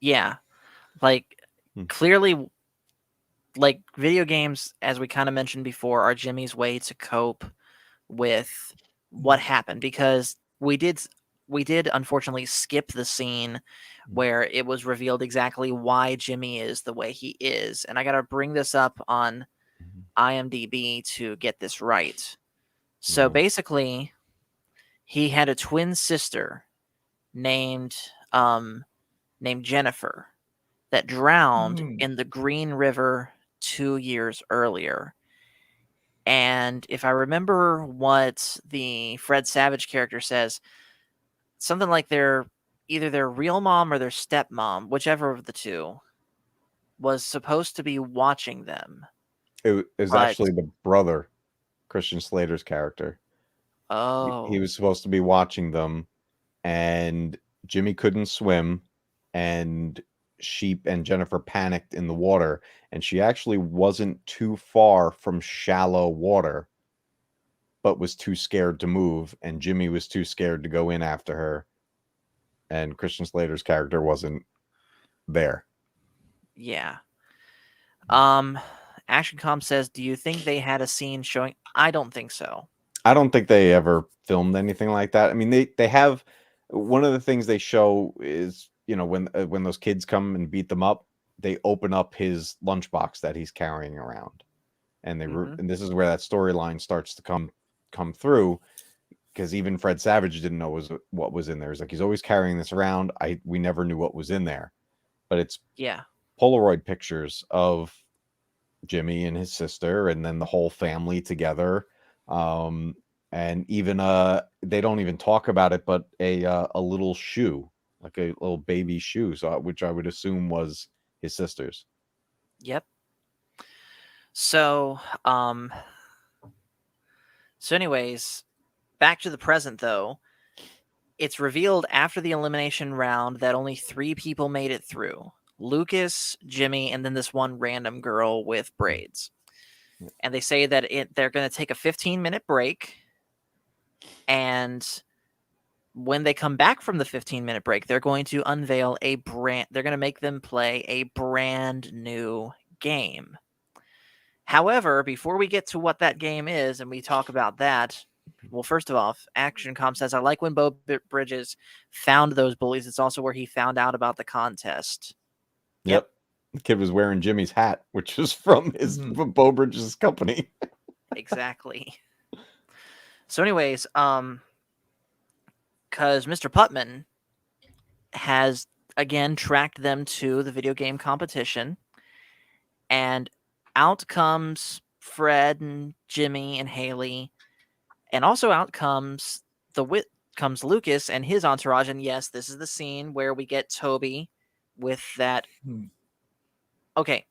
Yeah. Like clearly, like video games, as we kind of mentioned before, are Jimmy's way to cope with what happened, because we did unfortunately skip the scene where it was revealed exactly why Jimmy is the way he is. And I got to bring this up on IMDb to get this right. So basically, he had a twin sister named Jennifer that drowned in the Green River 2 years earlier. And if I remember what the Fred Savage character says, something like either their real mom or their stepmom, whichever of the two, was supposed to be watching them. It was actually the brother, Christian Slater's character. Oh. He was supposed to be watching them, and Jimmy couldn't swim, and Sheep and Jennifer panicked in the water, and she actually wasn't too far from shallow water, but was too scared to move, and Jimmy was too scared to go in after her, and Christian Slater's character wasn't there. Yeah. ActionCom says, do you think they had a scene showing? I don't think so. I don't think they ever filmed anything like that. I mean, they have, one of the things they show is, when those kids come and beat them up, they open up his lunchbox that he's carrying around. and Mhm. and this is where that storyline starts to come through, because even Fred Savage didn't know what was in there. It's like he's always carrying this around. We never knew what was in there, but it's Yeah. Polaroid pictures of Jimmy and his sister, and then the whole family together. And even they don't even talk about it, but a little shoe, like a little baby shoe, so which I would assume was his sister's. Yep. So, anyways, back to the present though. It's revealed after the elimination round that only 3 people made it through. Lucas, Jimmy, and then this one random girl with braids. And they say that they're going to take a 15-minute break, and when they come back from the 15-minute break, they're going to unveil they're going to make them play a brand new game. However, before we get to what that game is and we talk about that, well, first of all, Action Com says, I like when Beau Bridges found those bullies. It's also where he found out about the contest. Yep. The kid was wearing Jimmy's hat, which is from from Beau Bridges' company. Exactly. So anyways, because Mr. Putman has, again, tracked them to the video game competition, and out comes Fred and Jimmy and Haley, and also out comes comes Lucas and his entourage. And yes, this is the scene where we get Toby with that. Okay,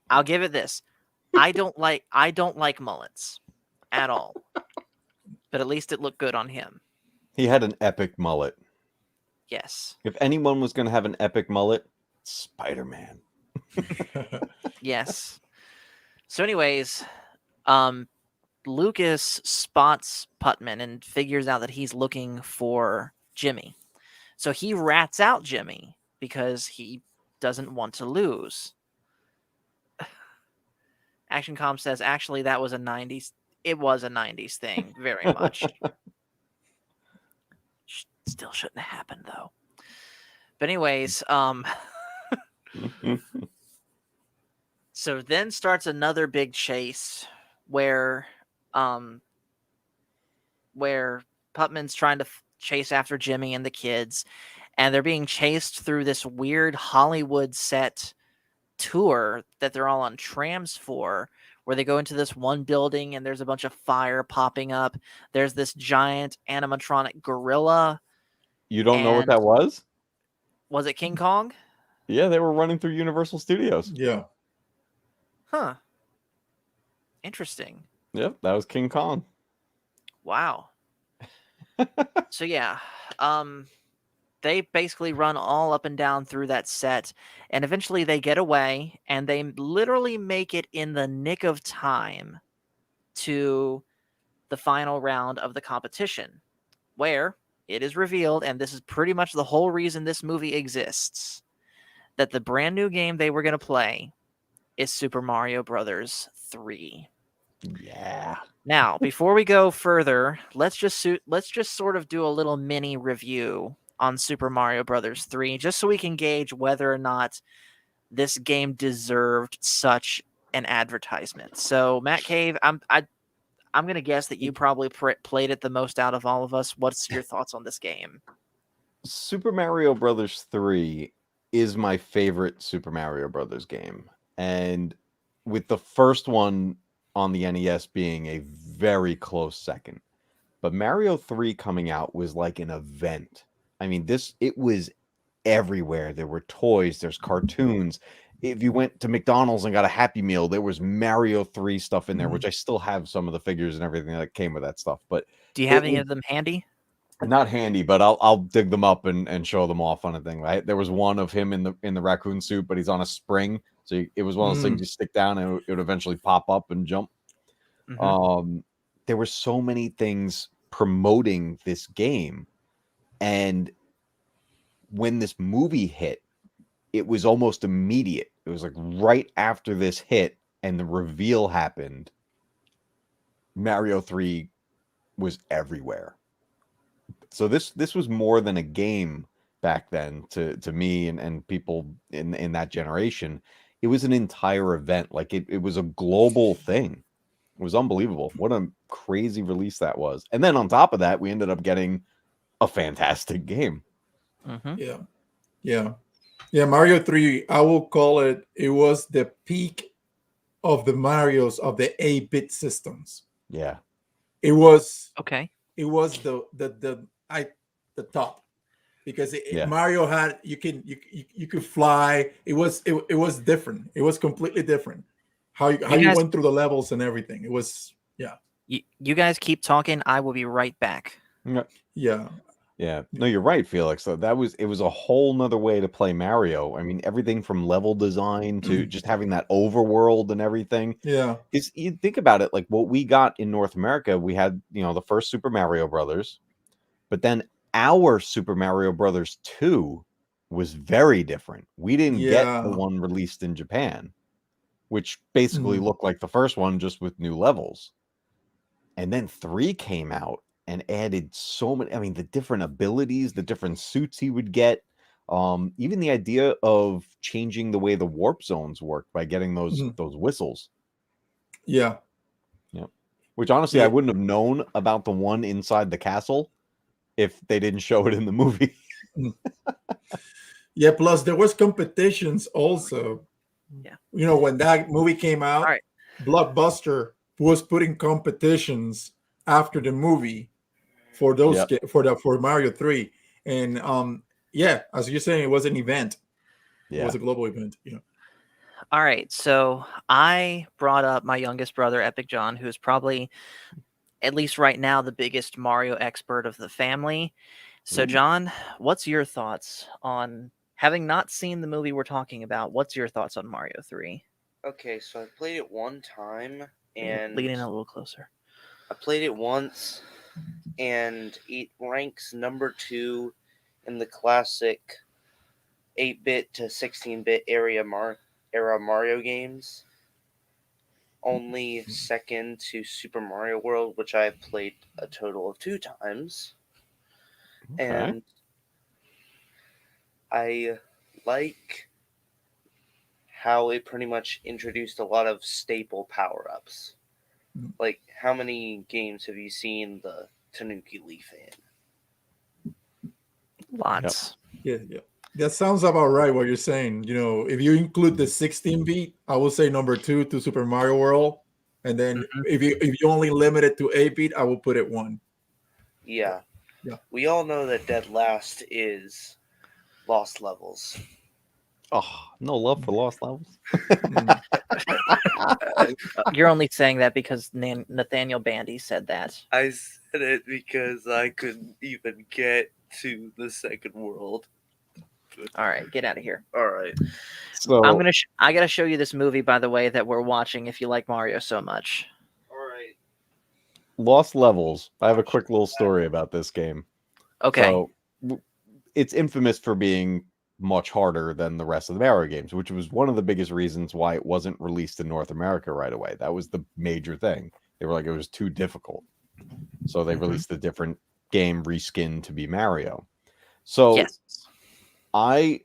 I'll give it this. I don't like mullets at all, but at least it looked good on him. He had an epic mullet. Yes. If anyone was going to have an epic mullet, Spider-Man. Yes. So anyways, Lucas spots Putman and figures out that he's looking for Jimmy. So he rats out Jimmy because he doesn't want to lose. Action Com says, actually, that was a 90s. It was a 90s thing, very much. Still shouldn't have happened, though. But anyways, so then starts another big chase where Putman's trying to chase after Jimmy and the kids, and they're being chased through this weird Hollywood set tour that they're all on trams for, where they go into this one building and there's a bunch of fire popping up. There's this giant animatronic gorilla. You don't know what that was? Was it King Kong? Yeah, they were running through Universal Studios. Yeah. Huh. Interesting. Yep, that was King Kong. Wow. So yeah, they basically run all up and down through that set, and eventually they get away, and they literally make it in the nick of time to the final round of the competition, where it is revealed, and this is pretty much the whole reason this movie exists, that the brand new game they were going to play is Super Mario Brothers 3. Yeah. Now, before we go further, let's just sort of do a little mini review on Super Mario Brothers 3, just so we can gauge whether or not this game deserved such an advertisement. So, Matt Cave, I'm going to guess that you probably played it the most out of all of us. What's your thoughts on this game? Super Mario Brothers 3 is my favorite Super Mario Brothers game. And with the first one on the NES being a very close second. But Mario 3 coming out was like an event. I mean, it was everywhere. There were toys, there's cartoons. If you went to McDonald's and got a Happy Meal, there was Mario 3 stuff in there, which I still have some of the figures and everything that came with that stuff. But do you have any of them handy? Not handy, but I'll dig them up and show them off on a thing. Right? There was one of him in the raccoon suit, but he's on a spring. So it was one of those things you stick down and it would eventually pop up and jump. There were so many things promoting this game. And when this movie hit, it was almost immediate. It was like right after this hit and the reveal happened, Mario 3 was everywhere. So this was more than a game back then to me and people in that generation. It was an entire event. Like it was a global thing. It was unbelievable. What a crazy release that was. And then on top of that, we ended up getting a fantastic game. Mm-hmm. Yeah. Mario 3, I will call it. It was the peak of the Marios of the 8-bit systems. Yeah. It was. Okay. It was the top, because Yeah. Mario had you could fly. It was different. It was completely different. How you guys- went through the levels and everything. It was You guys keep talking. I will be right back. yeah. Yeah, no, you're right, Felix. So it was a whole nother way to play Mario. I mean, everything from level design to just having that overworld and everything. Yeah. Is you think about it, like what we got in North America, we had, the first Super Mario Brothers, but then our Super Mario Brothers 2 was very different. We didn't get the Yeah. one released in Japan, which basically looked like the first one, just with new levels. And then 3 came out and added so many, I mean, the different abilities, the different suits he would get, even the idea of changing the way the warp zones work by getting those whistles. Yeah. Which honestly, Yeah. I wouldn't have known about the one inside the castle if they didn't show it in the movie. Yeah, plus there was competitions also. Yeah. When that movie came out, All right. Blockbuster was putting competitions after the movie for those for Mario 3. And as you're saying, it was an event. It was a global event. All right. So I brought up my youngest brother, Epic John, who is probably, at least right now, the biggest Mario expert of the family. So, John, what's your thoughts on, having not seen the movie we're talking about, what's your thoughts on Mario 3? Okay, so I played it one time, and Lean in a little closer. I played it once, and it ranks number 2 in the classic 8-bit to 16-bit era Mario games. Only second to Super Mario World, which I have played a total of 2 times. Okay. And I like how it pretty much introduced a lot of staple power-ups. Like, how many games have you seen the Tanuki Leaf in? Lots. Yeah. That sounds about right what you're saying. If you include the 16-bit, I will say number 2 to Super Mario World. And then if you only limit it to 8-bit, I will put it 1. Yeah. Yeah. We all know that dead last is Lost Levels. Oh, no love for Lost Levels. You're only saying that because Nathaniel Bandy said that. I said it because I couldn't even get to the second world. All right, get out of here. All right. So I gotta show you this movie, by the way, that we're watching. If you like Mario so much. All right. Lost Levels. I have a quick little story about this game. Okay. So it's infamous for being much harder than the rest of the Mario games, which was one of the biggest reasons why it wasn't released in North America right away. That was the major thing. They were like, it was too difficult. So they released a different game reskinned to be Mario. So yes. I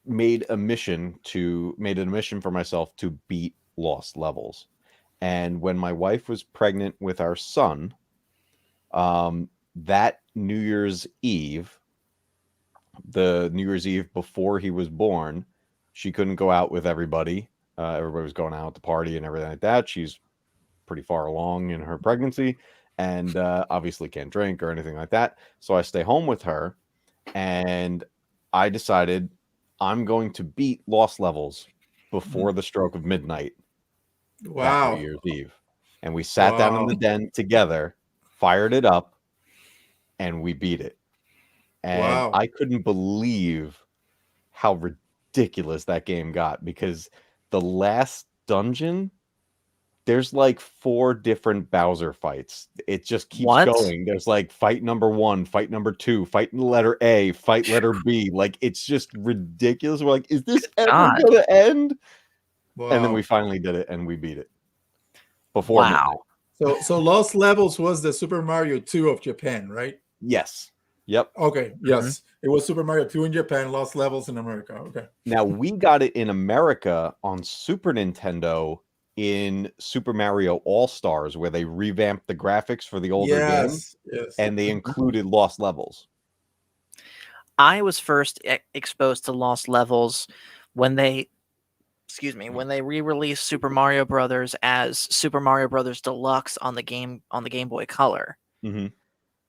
made a mission for myself to beat Lost Levels. And when my wife was pregnant with our son, that New Year's Eve, the New Year's Eve before he was born, she couldn't go out with everybody. Everybody was going out to party and everything like that. She's pretty far along in her pregnancy and obviously can't drink or anything like that. So I stay home with her, and I decided I'm going to beat Lost Levels before the stroke of midnight. Wow. That New Year's Eve. And we sat down in the den together, fired it up, and we beat it. And I couldn't believe how ridiculous that game got, because the last dungeon, there's like 4 different Bowser fights. It just keeps going. There's like fight number 1, fight number 2, fight the letter A, fight letter B. Like, it's just ridiculous. We're like, is this ever going to end? Wow. And then we finally did it, and we beat it before midnight. So Lost Levels was the Super Mario 2 of Japan, right? Yes. Yep. Okay. Yes. It was Super Mario 2 in Japan, Lost Levels in America. Okay. Now, we got it in America on Super Nintendo in Super Mario All-Stars, where they revamped the graphics for the older game, Yes, yes. and they included lost levels. I was first exposed to Lost Levels when they, when they re-released Super Mario Brothers as Super Mario Brothers Deluxe on the Game Boy Color. Mm-hmm.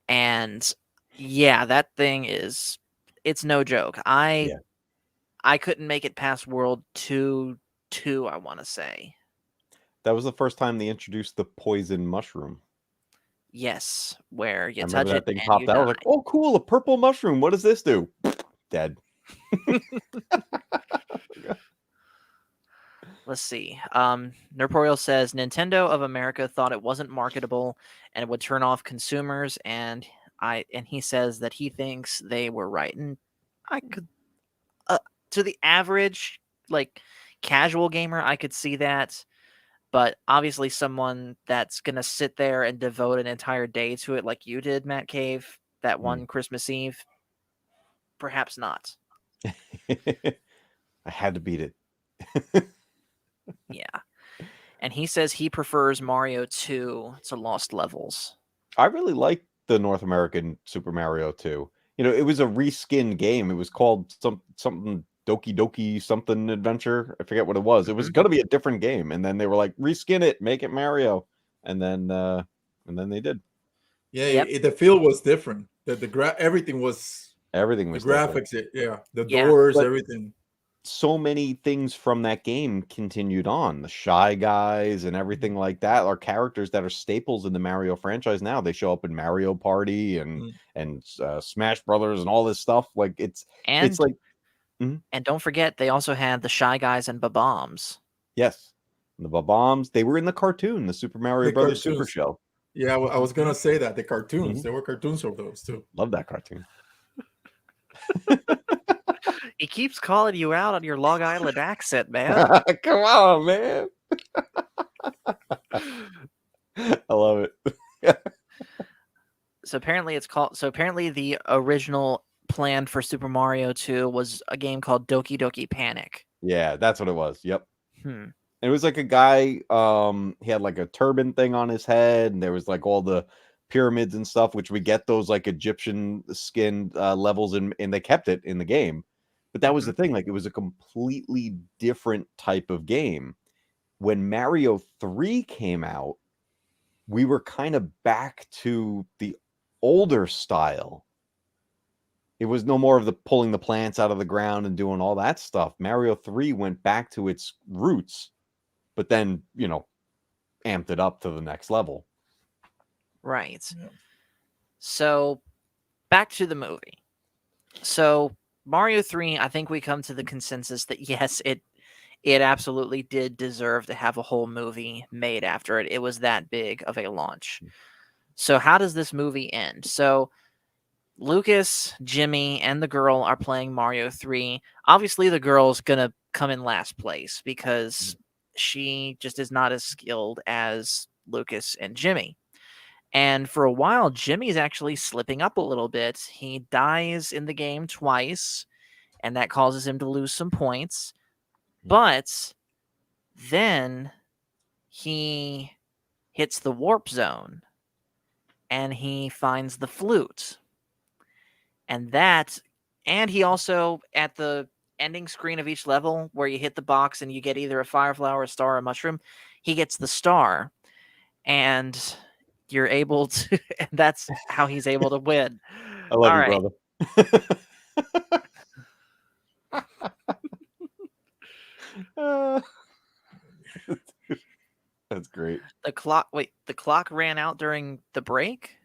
And yeah, that thing it's no joke. I couldn't make it past World 2, I want to say. That was the first time they introduced the poison mushroom. Yes, where you I touch remember it that thing and popped you out. I die. was like, oh, cool, a purple mushroom. What does this do? Dead. Let's see. Nerporial says Nintendo of America thought it wasn't marketable and it would turn off consumers, and he says that he thinks they were right. And I could, to the average like casual gamer, I could see that, but obviously someone that's gonna sit there and devote an entire day to it, like you did, Matt Cave, that one Christmas Eve, perhaps not. I had to beat it. Yeah. And he says he prefers Mario 2 to Lost Levels. I really like the North American Super Mario 2. You know, it was a reskinned game. It was called something Doki Doki something adventure. I forget what it was. It was going to be a different game, and then they were like, reskin it, make it Mario, and then they did. Yeah, the feel was different. Everything was the graphics. The doors, everything. So many things from that game continued on. The Shy Guys and everything like that are characters that are staples in the Mario franchise now. They show up in Mario Party and Smash Brothers and all this stuff. Like it's like. And don't forget, they also had the Shy Guys and Bob-ombs. Yes, and the Bob-ombs. They were in the cartoon, the Super Mario Brothers Super Show. Yeah, I was gonna say that the cartoons. There were cartoons of those too. Love that cartoon. He keeps calling you out on your Long Island accent, man. Come on, man. I love it. So apparently the original plan for Super Mario 2 was a game called Doki Doki Panic. Yeah, that's what it was. Yep. And it was like a guy, he had like a turban thing on his head, and there was like all the pyramids and stuff, which we get those like Egyptian skin levels and they kept it in the game. But that was the thing, like it was a completely different type of game. When Mario 3 came out, we were kind of back to the older style. It was no more of the pulling the plants out of the ground and doing all that stuff. Mario 3 went back to its roots, but then, you know, amped it up to the next level. Right. Yeah. So back to the movie. So Mario 3, I think we come to the consensus that yes, it absolutely did deserve to have a whole movie made after it. It was that big of a launch. So how does this movie end? So Lucas, Jimmy, and the girl are playing Mario 3. Obviously, the girl's going to come in last place because she just is not as skilled as Lucas and Jimmy. And for a while, Jimmy's actually slipping up a little bit. He dies in the game twice, and that causes him to lose some points. But then he hits the warp zone, and he finds the flute. And he also, at the ending screen of each level, where you hit the box and you get either a fire flower, a star, or a mushroom, he gets the star. And you're able to, and that's how he's able to win. I love you, brother. That's great. The clock ran out during the break?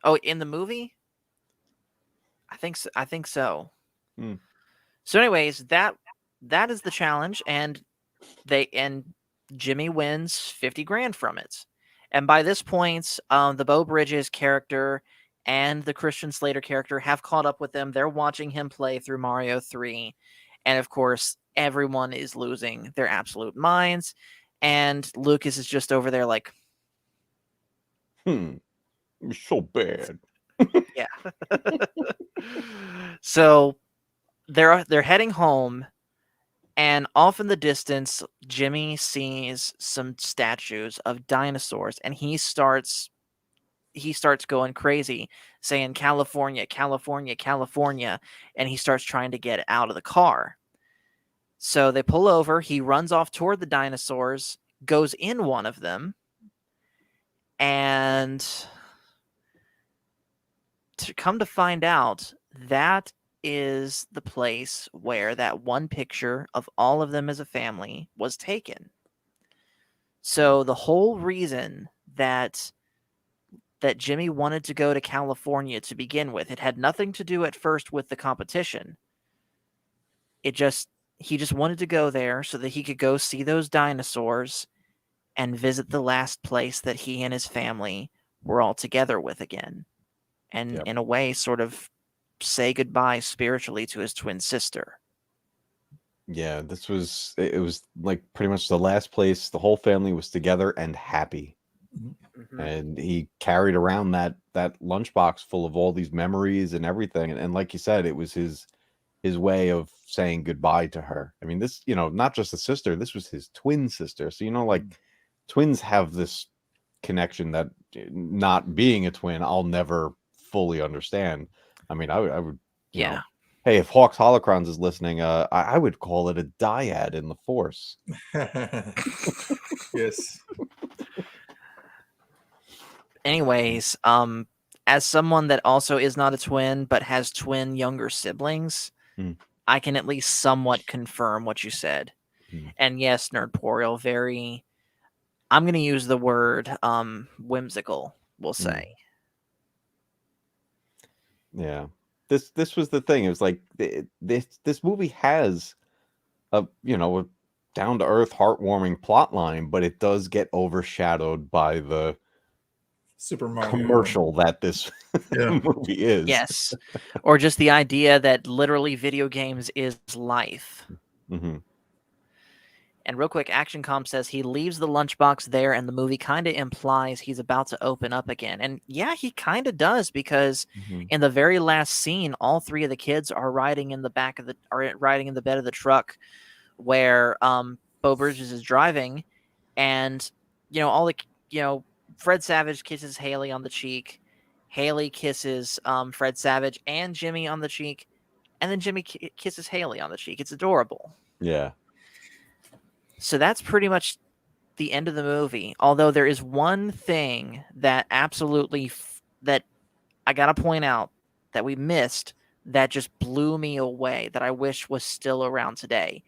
Oh, in the movie? I think so. So anyways, that is the challenge, and Jimmy wins 50 grand from it. And by this point, the Beau Bridges character and the Christian Slater character have caught up with them. They're watching him play through Mario 3. And of course, everyone is losing their absolute minds. And Lucas is just over there like, it's so bad. Yeah. So they're heading home, And off in the distance, Jimmy sees some statues of dinosaurs, and he starts going crazy, saying California, California, California, and he starts trying to get out of the car. So they pull over, he runs off toward the dinosaurs, goes in one of them, and to come to find out, that is the place where that one picture of all of them as a family was taken. So the whole reason that Jimmy wanted to go to California to begin with, it had nothing to do at first with the competition. He just wanted to go there so that he could go see those dinosaurs and visit the last place that he and his family were all together with again. And Yep. in a way, sort of say goodbye spiritually to his twin sister. Yeah, it was like pretty much the last place the whole family was together and happy. Mhm. And he carried around that lunchbox full of all these memories and everything. And like you said, it was his way of saying goodbye to her. I mean, this, not just a sister, this was his twin sister. So, like twins have this connection that, not being a twin, I'll never fully understand. I mean, I would, Yeah. Hey, if Hawks Holocrons is listening, I would call it a dyad in the Force. Yes. Anyways, as someone that also is not a twin but has twin younger siblings, I can at least somewhat confirm what you said. And yes, Nerdporial, very, I'm going to use the word whimsical, we'll say. Yeah. This was the thing. It was like this movie has a down to earth, heartwarming plot line, but it does get overshadowed by the Super Mario commercial that this movie is. Yes. Or just the idea that literally video games is life. Mm-hmm. And real quick, Action Comp says he leaves the lunchbox there, and the movie kind of implies he's about to open up again. And yeah, he kind of does, because in the very last scene, all three of the kids are riding in the bed of the truck where Beau Bridges is driving, and Fred Savage kisses Haley on the cheek. Haley kisses Fred Savage and Jimmy on the cheek, and then Jimmy kisses Haley on the cheek. It's adorable. Yeah. So that's pretty much the end of the movie. Although there is one thing that absolutely that I gotta point out that we missed that just blew me away, that I wish was still around today.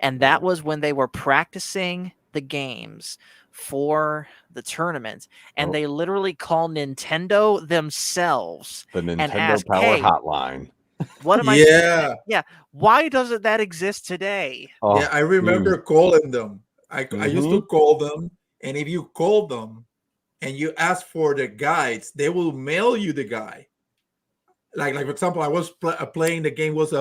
And that was when they were practicing the games for the tournament, and they literally call Nintendo themselves The Nintendo and ask, Power "Hey, Hotline. what am I saying? Yeah, why doesn't that exist today?" Oh, yeah, I remember calling them. I used to call them, and if you call them and you ask for the guides, they will mail you the guide. Like for example, I was playing the game was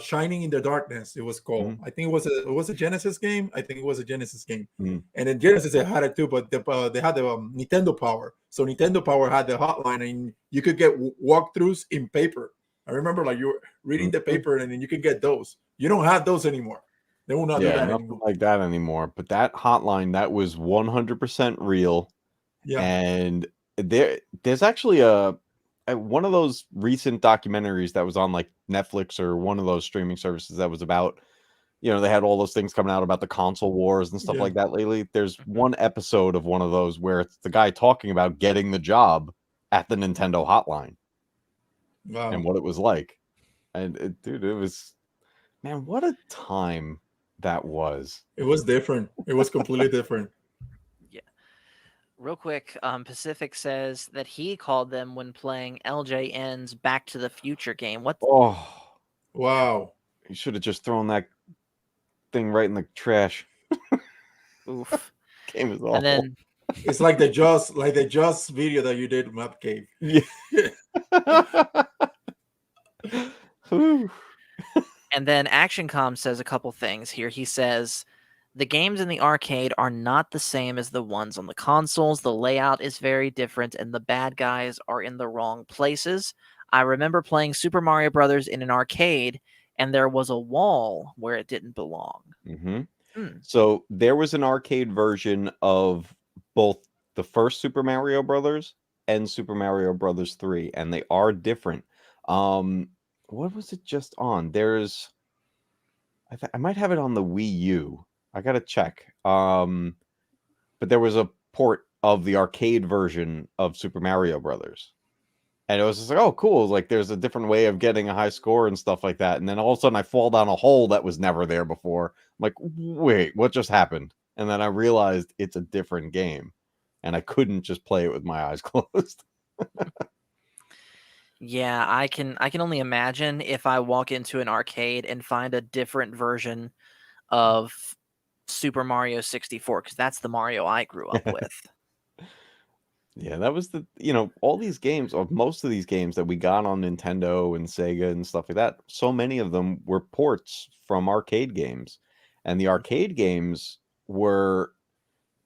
Shining in the Darkness. It was called. I think it was a Genesis game. I think it was a Genesis game. And in Genesis they had it too, but they had the Nintendo Power. So Nintendo Power had the hotline, and you could get walkthroughs in paper. I remember like you were reading the paper, and then you could get those. You don't have those anymore. They will not do that nothing anymore. like that anymore. But that hotline, that was 100% real. Yeah. And there's actually one of those recent documentaries that was on like Netflix or one of those streaming services that was about, they had all those things coming out about the console wars and stuff like that lately. There's one episode of one of those where it's the guy talking about getting the job at the Nintendo hotline. Wow. And what it was like. And dude, it was, man, what a time that was. It was different. It was completely different. Yeah. Real quick, Pacific says that he called them when playing LJN's Back to the Future game. What? Oh, wow! You should have just thrown that thing right in the trash. Oof. Game is awful. And then it's like the Just video that you did, Map Cave. Yeah. And then ActionCom says a couple things here. He says, the games in the arcade are not the same as the ones on the consoles. The layout is very different, and the bad guys are in the wrong places. I remember playing Super Mario Brothers in an arcade, and there was a wall where it didn't belong. Mm-hmm. Hmm. So there was an arcade version of both the first Super Mario Brothers and Super Mario Brothers 3, and they are different. What was it just on? There's I might have it on the Wii U. I gotta check. But there was a port of the arcade version of Super Mario Brothers. And it was just like, oh, cool. Like, there's a different way of getting a high score and stuff like that. And then all of a sudden, I fall down a hole that was never there before. I'm like, wait, what just happened? And then I realized it's a different game. And I couldn't just play it with my eyes closed. Yeah, I can only imagine if I walk into an arcade and find a different version of Super Mario 64, because that's the Mario I grew up with. Yeah, that was all these games, or most of these games that we got on Nintendo and Sega and stuff like that, so many of them were ports from arcade games. And the arcade games were,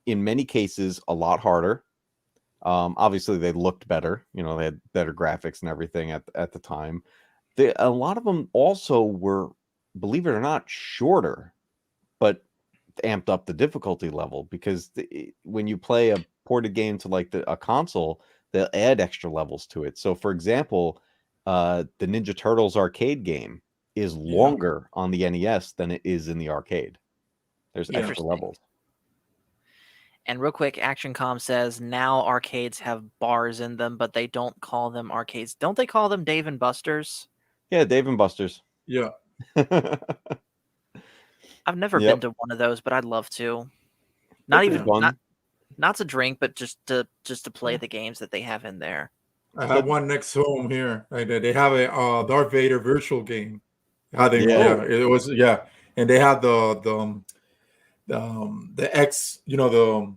in many cases, a lot harder. Obviously, they looked better. They had better graphics and everything at the time. A lot of them also were, believe it or not, shorter, but amped up the difficulty level, because when you play a ported game to like a console, they'll add extra levels to it. So, for example, the Ninja Turtles arcade game is longer on the NES than it is in the arcade. There's extra levels. And real quick, ActionCom says now arcades have bars in them, but they don't call them arcades. Don't they call them Dave and Buster's? Yeah, Dave and Buster's. Yeah. I've never been to one of those, but I'd love to. Not even not to drink, but just to play the games that they have in there. I have one next home here. They have a Darth Vader virtual game. It was and they have the X, the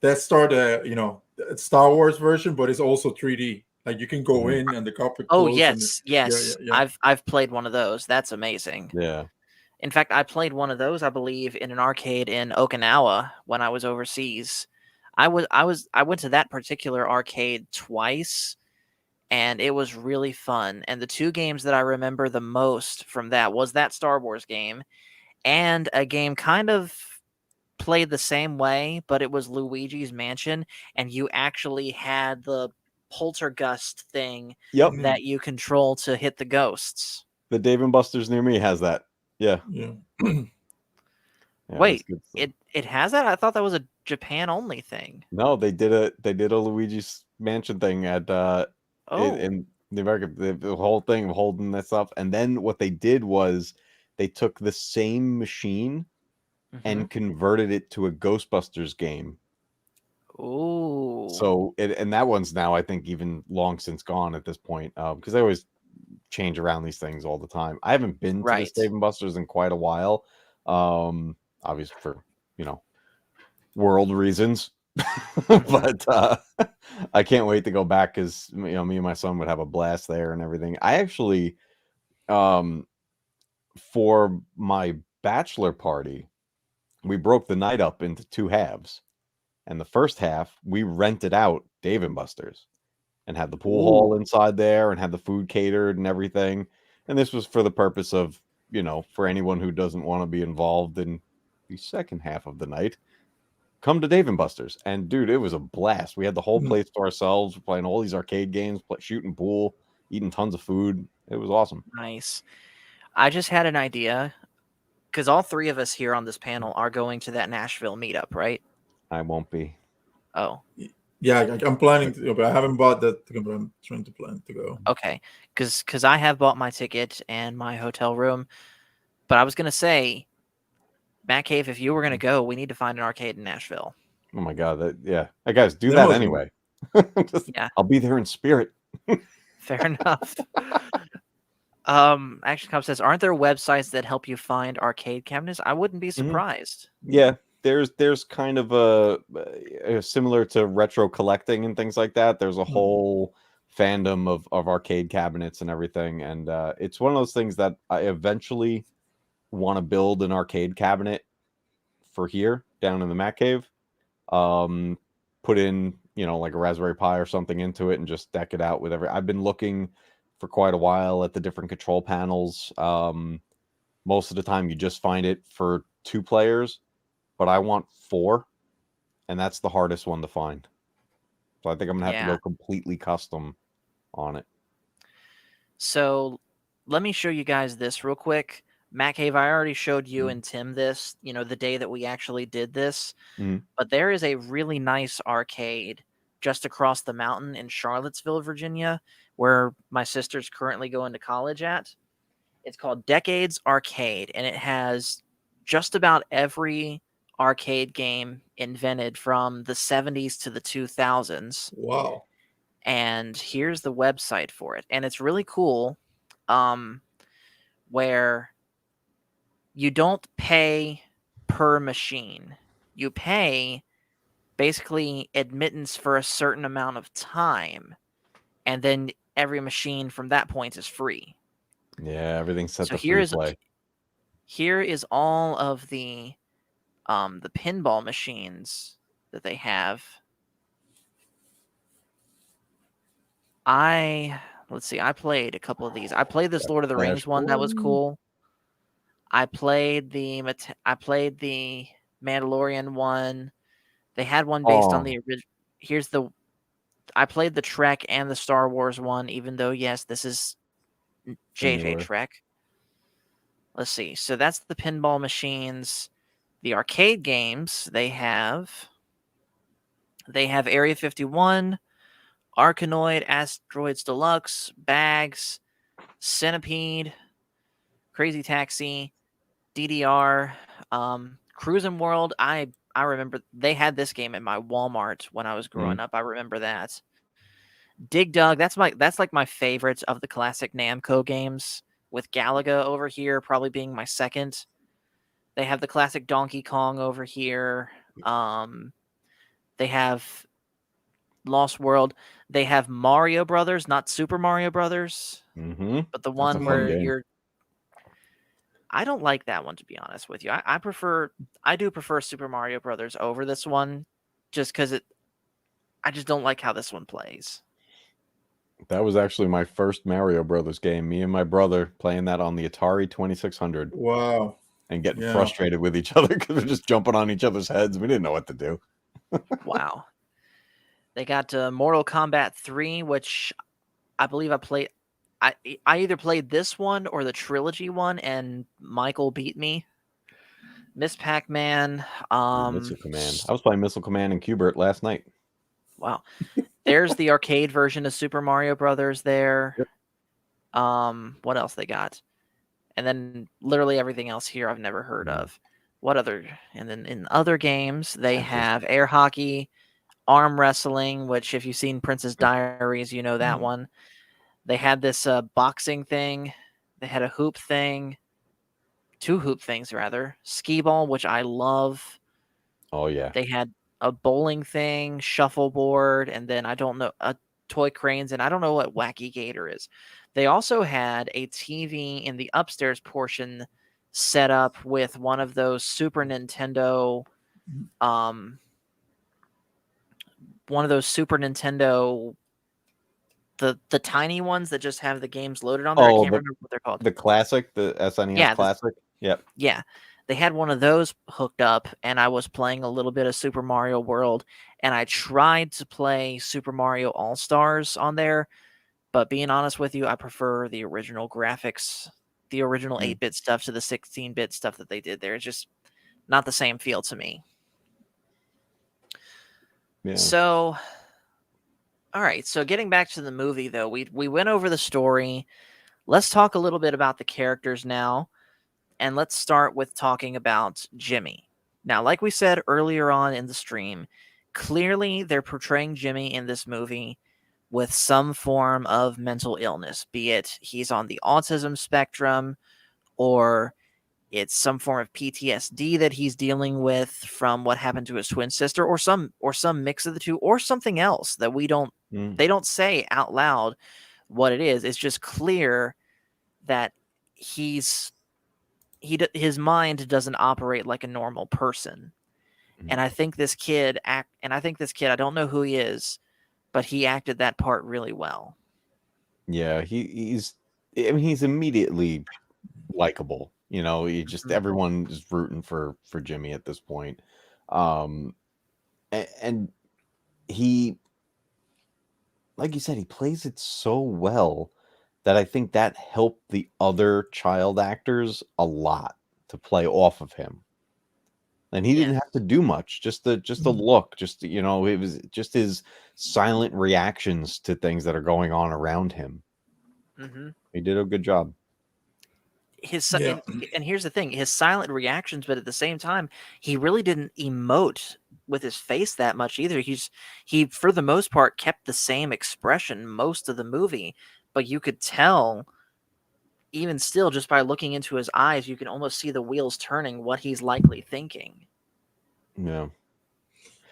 Death Star, the Star Wars version, but it's also 3D. Like you can go in and the carpet. Oh yes. I've played one of those. That's amazing. Yeah. In fact, I played one of those, I believe, in an arcade in Okinawa when I was overseas. I went to that particular arcade twice, and it was really fun. And the two games that I remember the most from that was that Star Wars game and a game kind of played the same way, but it was Luigi's Mansion, and you actually had the poltergust thing that you control to hit the ghosts. The Dave and Buster's near me has that. Yeah. Wait, it has that? I thought that was a Japan only thing. No, they did a Luigi's Mansion thing at in the America, the whole thing of holding this up. And then what they did was they took the same machine and converted it to a Ghostbusters game. Ooh. So and that one's now, I think, even long since gone at this point, because they always change around these things all the time. I haven't been to this Dave and Buster's in quite a while, obviously for world reasons. But I can't wait to go back, because me and my son would have a blast there and everything. I actually, for my bachelor party, we broke the night up into two halves, and the first half we rented out Dave and Buster's and had the pool hall inside there and had the food catered and everything. And this was for the purpose of, for anyone who doesn't want to be involved in the second half of the night, come to Dave and Buster's. And dude, it was a blast. We had the whole place to ourselves, playing all these arcade games, shooting pool, eating tons of food. It was awesome. Nice. I just had an idea, because all three of us here on this panel are going to that Nashville meetup, right? I won't be. Oh. Yeah, I'm planning to, but I haven't bought that ticket, but I'm trying to plan to go. Okay, because I have bought my ticket and my hotel room, but I was going to say, Matt Cave, if you were going to go, we need to find an arcade in Nashville. Oh my God. Hey, guys, do that anyway. I'll be there in spirit. Fair enough. Action Cop says, aren't there websites that help you find arcade cabinets? I wouldn't be surprised. Yeah, there's kind of a similar to retro collecting and things like that. There's a whole fandom of arcade cabinets and everything, and it's one of those things that I eventually want to build an arcade cabinet for here down in the Mac Cave. Put in like a Raspberry Pi or something into it and just deck it out with I've been looking for quite a while at the different control panels. Most of the time, you just find it for 2 players, but I want 4, and that's the hardest one to find. So I think I'm gonna have to Yeah. go completely custom on it. So let me show you guys this real quick. Matt Cave, I already showed you Mhm. and Tim this, the day that we actually did this. Mhm. But there is a really nice arcade just across the mountain in Charlottesville, Virginia, where my sister's currently going to college at. It's called Decades Arcade, and it has just about every arcade game invented from the 70s to the 2000s. Wow. And here's the website for it. And it's really cool, where you don't pay per machine. You pay basically admittance for a certain amount of time, and then every machine from that point is free. Yeah, everything's set So to free play. here is all of the pinball machines that they have. Let's see, I played a couple of these. I played this Lord of the Rings one that was cool. I played the Mandalorian one. They had one based on the original. I played the Trek and the Star Wars one, even though yes, this is JJ Similar. Trek. Let's see. So that's the pinball machines. The arcade games they have Area 51, Arkanoid, Asteroids Deluxe, Bags, Centipede, Crazy Taxi, DDR, Cruising World. I remember they had this game at my Walmart when I was growing up. I remember that. Dig Dug. That's like my favorite of the classic Namco games, with Galaga over here probably being my second. They have the classic Donkey Kong over here. They have Lost World. They have Mario Brothers, not Super Mario Brothers, Mm-hmm. but the That's a one fun where game. I don't like that one, to be honest with you. I do prefer Super Mario Brothers over this one, just because I just don't like how this one plays. That was actually my first Mario Brothers game. Me and my brother playing that on the Atari 2600 Wow. and getting Yeah. frustrated with each other because we're just jumping on each other's heads. We didn't know what to do. Wow. They got Mortal Kombat 3, which I believe I played. I either played this one or the trilogy one, and Michael beat me. Miss Pac-Man. Missile Command. I was playing Missile Command and Qbert last night. Wow. There's the arcade version of Super Mario Brothers there. Yep. What else they got? And then literally everything else here I've never heard of. What other? And then in other games, they have air hockey, arm wrestling, which if you've seen Princess Diaries, you know that one. They had this boxing thing. They had a hoop thing. 2 hoop things, rather. Skee ball, which I love. Oh, yeah. They had a bowling thing, shuffleboard, and then I don't know, toy cranes, and I don't know what Wacky Gator is. They also had a TV in the upstairs portion set up with one of those Super Nintendo, the tiny ones that just have the games loaded on there. I can't remember what they're called. The classic, the SNES classic. Yep. Yeah. They had one of those hooked up, and I was playing a little bit of Super Mario World, and I tried to play Super Mario All-Stars on there, but being honest with you, I prefer the original graphics, the original 8-bit stuff to the 16-bit stuff that they did there. It's just not the same feel to me. Yeah. So, all right. So getting back to the movie, though, we went over the story. Let's talk a little bit about the characters now. And let's start with talking about Jimmy. Now, like we said earlier on in the stream, clearly they're portraying Jimmy in this movie with some form of mental illness, be it he's on the autism spectrum, or it's some form of PTSD that he's dealing with from what happened to his twin sister, or some mix of the two, or something else that they don't say out loud what it is. It's just clear that his mind doesn't operate like a normal person. And I think this kid I don't know who he is, but he acted that part really well. Yeah, I mean, he's immediately likable. You know, he just Mhm. everyone is rooting for Jimmy at this point. Um, and he, like you said, he plays it so well that I think that helped the other child actors a lot to play off of him. And he Yeah. didn't have to do much, just the look, just you know, it was just his silent reactions to things that are going on around him. hmm He did a good job. Yeah. And here's the thing, his silent reactions, but at the same time, he really didn't emote with his face that much either. He for the most part kept the same expression most of the movie, but you could tell even still just by looking into his eyes, you can almost see the wheels turning what he's likely thinking. Yeah.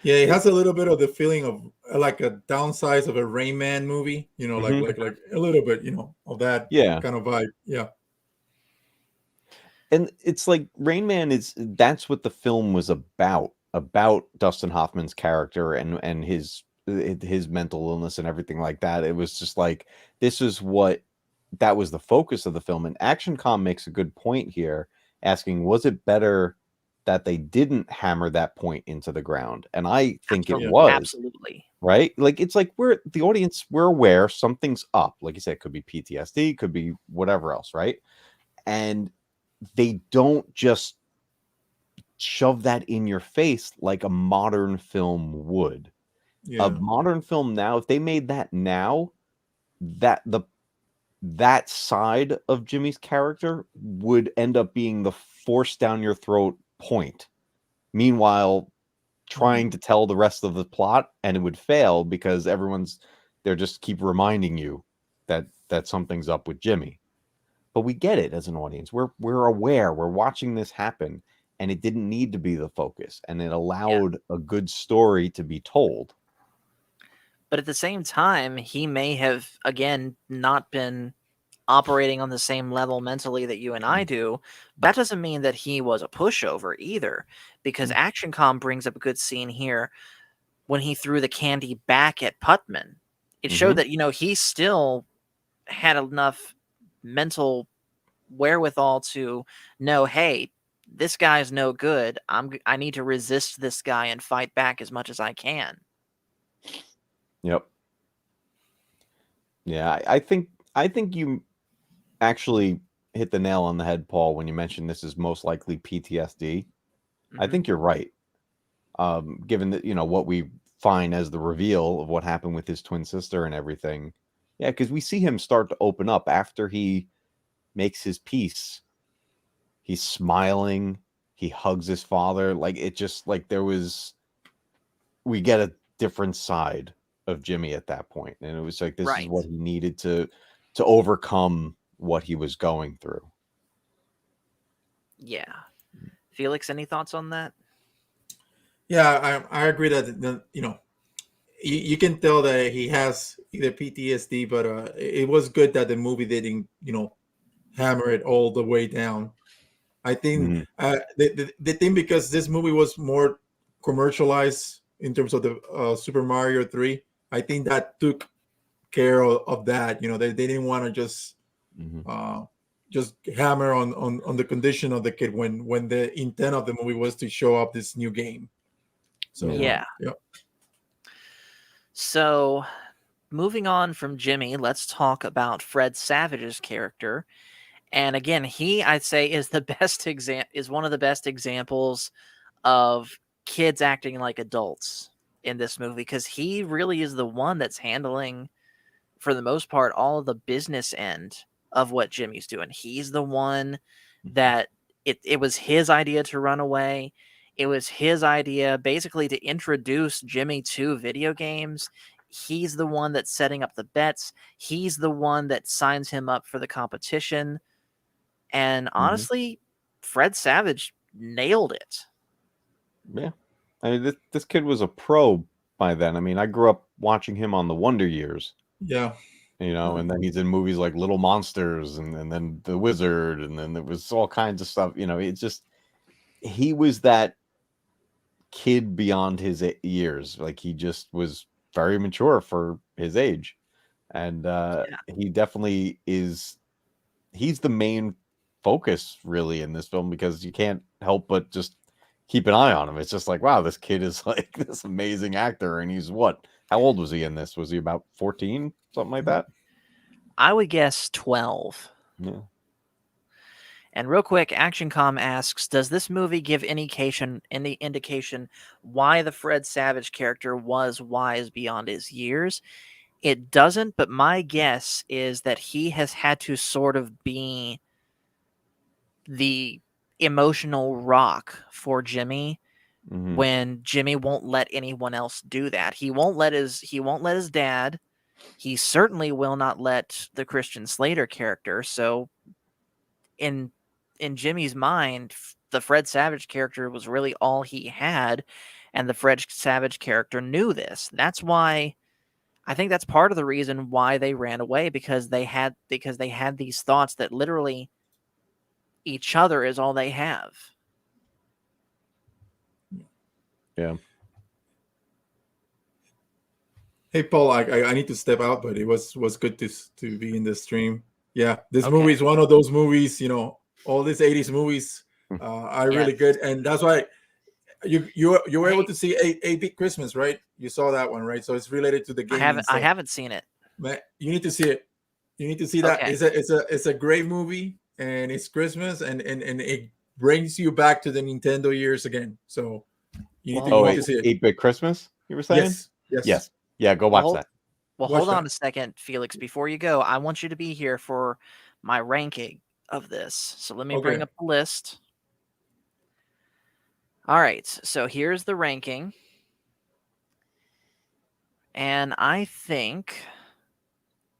Yeah, it has a little bit of the feeling of like a downsize of a Rain Man movie, Mhm. like a little bit, of that Yeah. kind of vibe. Yeah. And it's like Rain Man that's what the film was about Dustin Hoffman's character and his mental illness and everything like that. It was just like this is what that was the focus of the film. And Action Com makes a good point here, asking, was it better that they didn't hammer that point into the ground? And I think it Absolutely, was, absolutely. right? Like it's like we're the audience, we're aware something's up. Like you said, it could be PTSD, could be whatever else, right? And they don't just shove that in your face like a modern film would. A Yeah. modern film now, if they made that now, that side of Jimmy's character would end up being the force down your throat point. Meanwhile, trying to tell the rest of the plot, and it would fail because they're just keep reminding you that something's up with Jimmy. But we get it as an audience. We're aware. We're watching this happen, and it didn't need to be the focus, and it Yeah. allowed a good story to be told. But at the same time, he may have, again, not been operating on the same level mentally that you and I do. But that doesn't mean that he was a pushover either, because Action Com brings up a good scene here when he threw the candy back at Putman. It showed that, he still had enough mental wherewithal to know, hey, this guy's no good. I need to resist this guy and fight back as much as I can. Yep. Yeah, I think you actually hit the nail on the head, Paul, when you mentioned this is most likely PTSD. I Mhm. think you're right. Given that what we find as the reveal of what happened with his twin sister and everything. Yeah, because we see him start to open up after he makes his peace. He's smiling. He hugs his father. Like it just like we get a different side of Jimmy at that point, and it was like this is Right. what he needed to overcome what he was going through. Yeah. Felix, any thoughts on that? Yeah, I agree that you can tell that he has either PTSD, but it was good that the movie didn't hammer it all the way down. I think Mhm. the thing, because this movie was more commercialized in terms of the Super Mario 3, I think that took care of that. They didn't want to Mhm. just hammer on the condition of the kid when the intent of the movie was to show up this new game. So Yeah. yeah. So, moving on from Jimmy, let's talk about Fred Savage's character. And again, he, I'd say, is the is one of the best examples of kids acting like adults in this movie, because he really is the one that's handling, for the most part, all of the business end of what Jimmy's doing. He's the one that it was his idea to run away. It was his idea basically to introduce Jimmy to video games. He's the one that's setting up the bets. He's the one that signs him up for the competition. And Mhm. honestly, Fred Savage nailed it. Yeah. I mean, this kid was a pro by then. I mean, I grew up watching him on the Wonder Years, Yeah. and then he's in movies like Little Monsters and then The Wizard, and then there was all kinds of stuff. It's just he was that kid beyond his years. Like he just was very mature for his age. And he definitely is. He's the main focus really in this film because you can't help but just keep an eye on him. It's just like, wow, this kid is like this amazing actor, and he's what? How old was he in this? Was he about 14, something like that? I would guess 12. Yeah. And real quick, ActionCom asks, does this movie give any indication why the Fred Savage character was wise beyond his years? It doesn't, but my guess is that he has had to sort of be the emotional rock for Jimmy Mhm. when Jimmy won't let anyone else do that. He won't let his dad. He certainly will not let the Christian Slater character. So in Jimmy's mind, the Fred Savage character was really all he had, and the Fred Savage character knew this. That's why I think that's part of the reason why they ran away, because they had these thoughts that literally each other is all they have. Yeah. Hey Paul, I need to step out, but it was good to be in the stream. Yeah, this Okay. movie is one of those movies. You know, all these 80s movies are really good, and that's why you were able to see 8-Bit Christmas, right? You saw that one, right? So it's related to the gaming. I haven't seen it. Man, you need to see it. You need to see that. Okay. It's a great movie, and it's Christmas, and it brings you back to the Nintendo years again. So you need Oh, to see it. 8-Bit Christmas, you were saying? Yes. Yeah, go watch Well, that. Well, Watch hold on that. a second, Felix. Before you go, I want you to be here for my ranking of this. So let me bring Okay. up the list. All right. So here's the ranking. And I think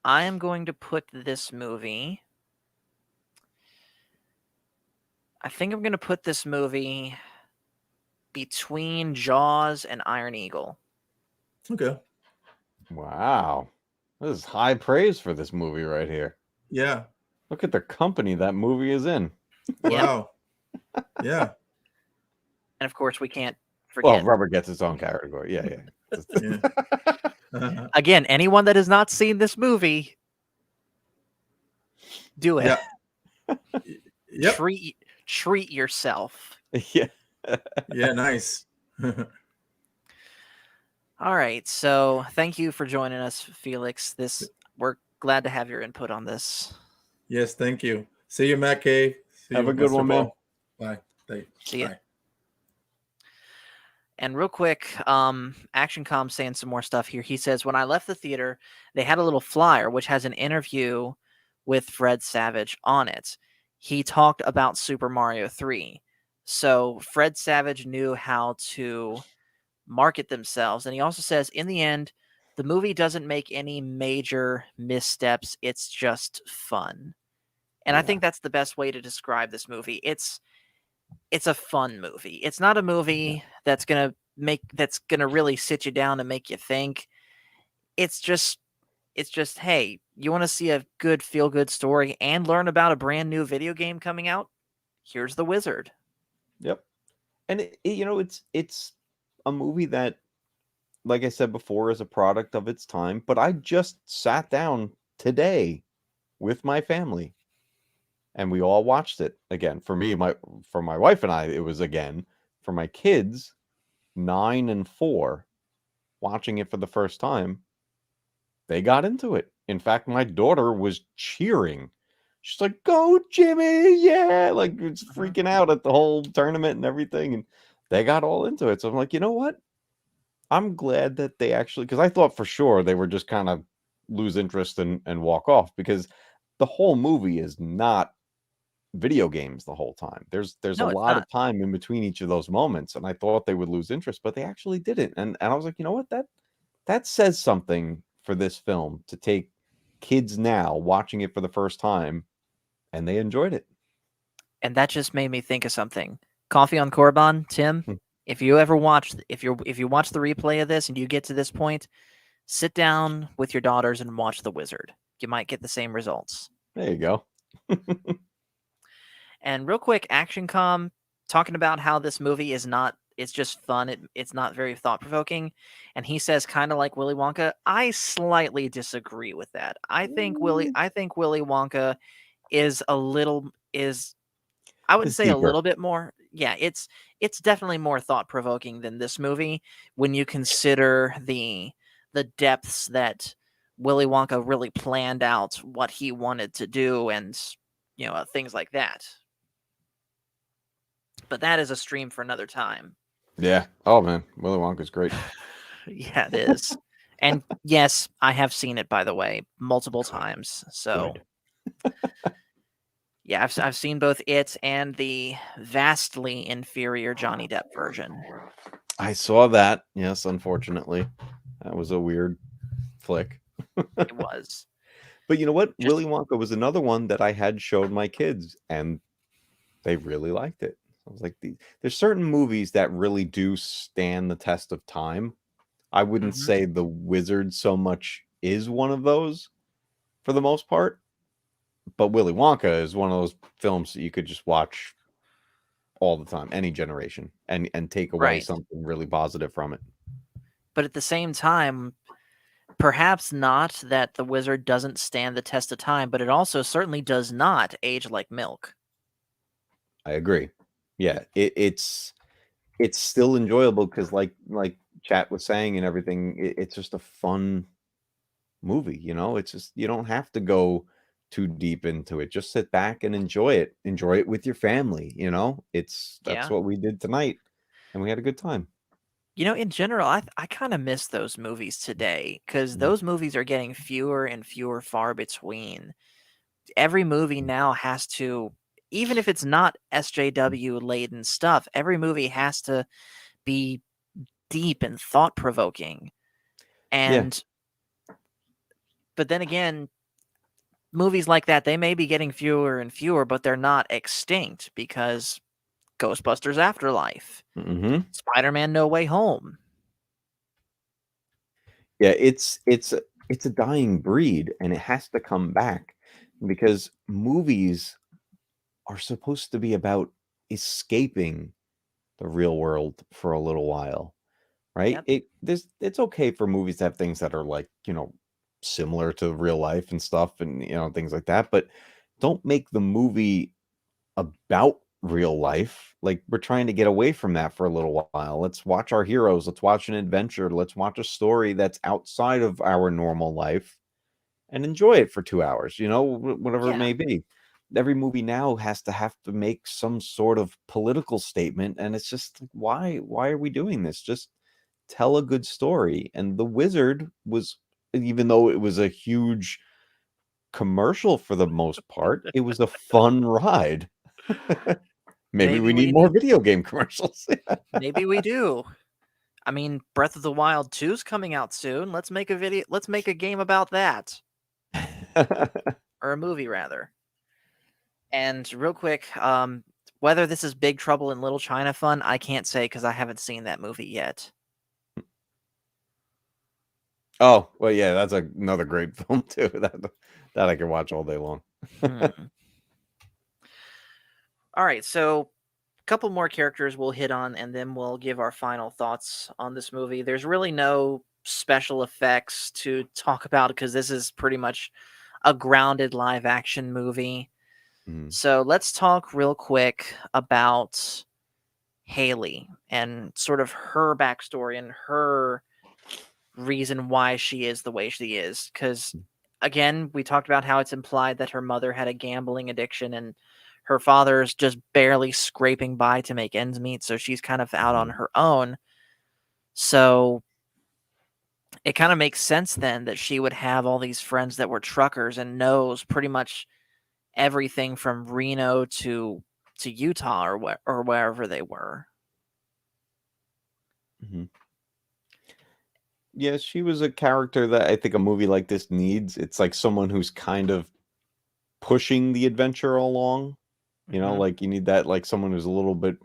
I am going to put this movie. I think I'm going to put this movie between Jaws and Iron Eagle. Okay. Wow. This is high praise for this movie right here. Yeah. Look at the company that movie is in. Wow. Yeah. And of course, we can't Well, forget. Rubber gets its own category. Yeah. Yeah. Uh-huh. Again, anyone that has not seen this movie, do it. Yeah. Yep. Treat yourself. Yeah. Yeah. Nice. All right. So thank you for joining us, Felix. We're glad to have your input on this. Yes. Thank you. See you, Mcrae. See Have you, a good Mr. one, man. Paul. Bye. Bye. See ya. Bye. And real quick, ActionCom saying some more stuff here. He says, when I left the theater, they had a little flyer which has an interview with Fred Savage on it. He talked about Super Mario 3. So Fred Savage knew how to market themselves. And he also says, in the end, the movie doesn't make any major missteps. It's just fun. And I think that's the best way to describe this movie. It's a fun movie. It's not a movie that's gonna really sit you down and make you think. It's just hey, you want to see a good feel good story and learn about a brand new video game coming out? Here's The Wizard. Yep. And it's a movie that, like I said before, is a product of its time. But I just sat down today with my family, and we all watched it again. For me, for my wife and I, it was again. For my kids, 9 and 4, watching it for the first time, they got into it. In fact, my daughter was cheering. She's like, "Go, Jimmy! Yeah!" Like, it's freaking out at the whole tournament and everything. And they got all into it. So I'm like, you know what? I'm glad that they actually, because I thought for sure they were just kind of lose interest and walk off, because the whole movie is not video games the whole time. There's No, a it's lot not. of time in between each of those moments, and I thought they would lose interest, but they actually didn't. And I was like, you know what? That says something for this film, to take kids now watching it for the first time, and they enjoyed it. And that just made me think of something. Coffee on Korban, Tim. If you watch the replay of this and you get to this point, sit down with your daughters and watch The Wizard. You might get the same results. There you go. And real quick, ActionCom talking about how this movie is not it's just fun. It's not very thought provoking. And he says kind of like Willy Wonka. I slightly disagree with that. I think Willy Wonka is I wouldn't It's say a deeper. little bit more. Yeah, it's definitely more thought provoking than this movie when you consider the depths that Willy Wonka really planned out what he wanted to do and things like that. But that is a stream for another time. Yeah. Oh man, Willy Wonka's great. Yeah, it is. And yes, I have seen it, by the way, multiple times. So Good. yeah, I've seen both it and the vastly inferior Johnny Depp version. I saw that. Yes, unfortunately, that was a weird flick. It was. But you know what? Just- Willy Wonka was another one that I had showed my kids, and they really liked it. I was like, there's certain movies that really do stand the test of time. I wouldn't Mhm. say The Wizard so much is one of those for the most part, but Willy Wonka is one of those films that you could just watch all the time, any generation, and take away Right. something really positive from it. But at the same time, perhaps not that The Wizard doesn't stand the test of time, but it also certainly does not age like milk. I agree. Yeah, it's still enjoyable because, like Chat was saying and everything, it's just a fun movie. It's just you don't have to go too deep into it. Just sit back and enjoy it. Enjoy it with your family. That's Yeah. what we did tonight, and we had a good time. In general, I kind of miss those movies today because Mhm. those movies are getting fewer and fewer far between. Every movie now has to, even if it's not SJW laden stuff, every movie has to be deep and thought provoking. And but then again, movies like that, they may be getting fewer and fewer, but they're not extinct because Ghostbusters Afterlife, Mm-hmm. Spider-Man No Way Home. Yeah, it's a dying breed, and it has to come back because movies are supposed to be about escaping the real world for a little while, right? Yep. It's okay for movies to have things that are like, similar to real life and stuff and things like that, but don't make the movie about real life. Like we're trying to get away from that for a little while. Let's watch our heroes, let's watch an adventure, let's watch a story that's outside of our normal life and enjoy it for 2 hours, whatever it Yeah. may be. Every movie now has to make some sort of political statement, and it's just why are we doing this? Just tell a good story. And The Wizard was, even though it was a huge commercial for the most part, it was a fun ride. Maybe we need more video game commercials. Maybe we do. I mean, Breath of the Wild 2 is coming out soon. Let's make a game about that. Or a movie rather. And real quick, whether this is Big Trouble in Little China fun, I can't say because I haven't seen that movie yet. Oh, well, yeah, that's another great film too. That I can watch all day long. All right, so a couple more characters we'll hit on, and then we'll give our final thoughts on this movie. There's really no special effects to talk about because this is pretty much a grounded live action movie. So let's talk real quick about Haley and sort of her backstory and her reason why she is the way she is. Because, again, we talked about how it's implied that her mother had a gambling addiction and her father's just barely scraping by to make ends meet. So she's kind of out on her own. So it kind of makes sense then that she would have all these friends that were truckers and knows pretty much everything from Reno to Utah or wherever they were. Mm-hmm. Yeah, she was a character that I think a movie like this needs. It's like someone who's kind of pushing the adventure along. Like you need that, like someone who's a little bit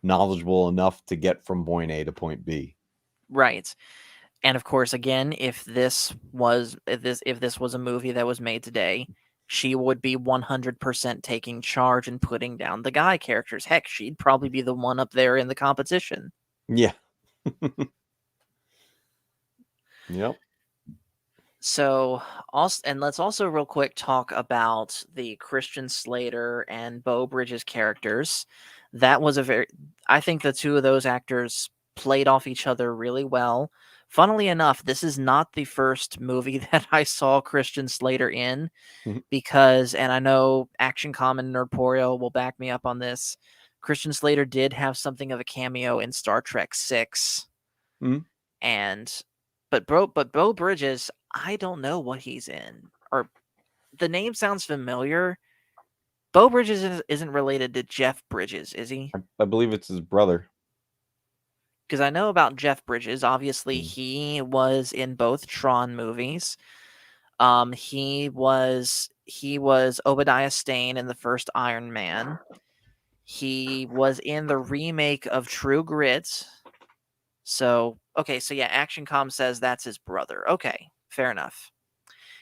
knowledgeable enough to get from point A to point B. Right. And of course, again, if this was a movie that was made today, she would be 100% taking charge and putting down the guy characters. Heck, she'd probably be the one up there in the competition. Yeah. Yep. So, also, and let's also real quick talk about the Christian Slater and Beau Bridges characters. That was I think the two of those actors played off each other really well. Funnily enough, this is not the first movie that I saw Christian Slater in, Mhm. because, and I know Action Com and Nerdporio will back me up on this, Christian Slater did have something of a cameo in Star Trek 6. Mhm. And but Beau Bridges, I don't know what he's in. Or the name sounds familiar. Beau Bridges isn't related to Jeff Bridges, is he? I believe it's his brother. Because I know about Jeff Bridges. Obviously, Mm. he was in both Tron movies. He was Obadiah Stane in the first Iron Man. He was in the remake of True Grit. So, okay, so yeah, ActionCom says that's his brother. Okay, fair enough.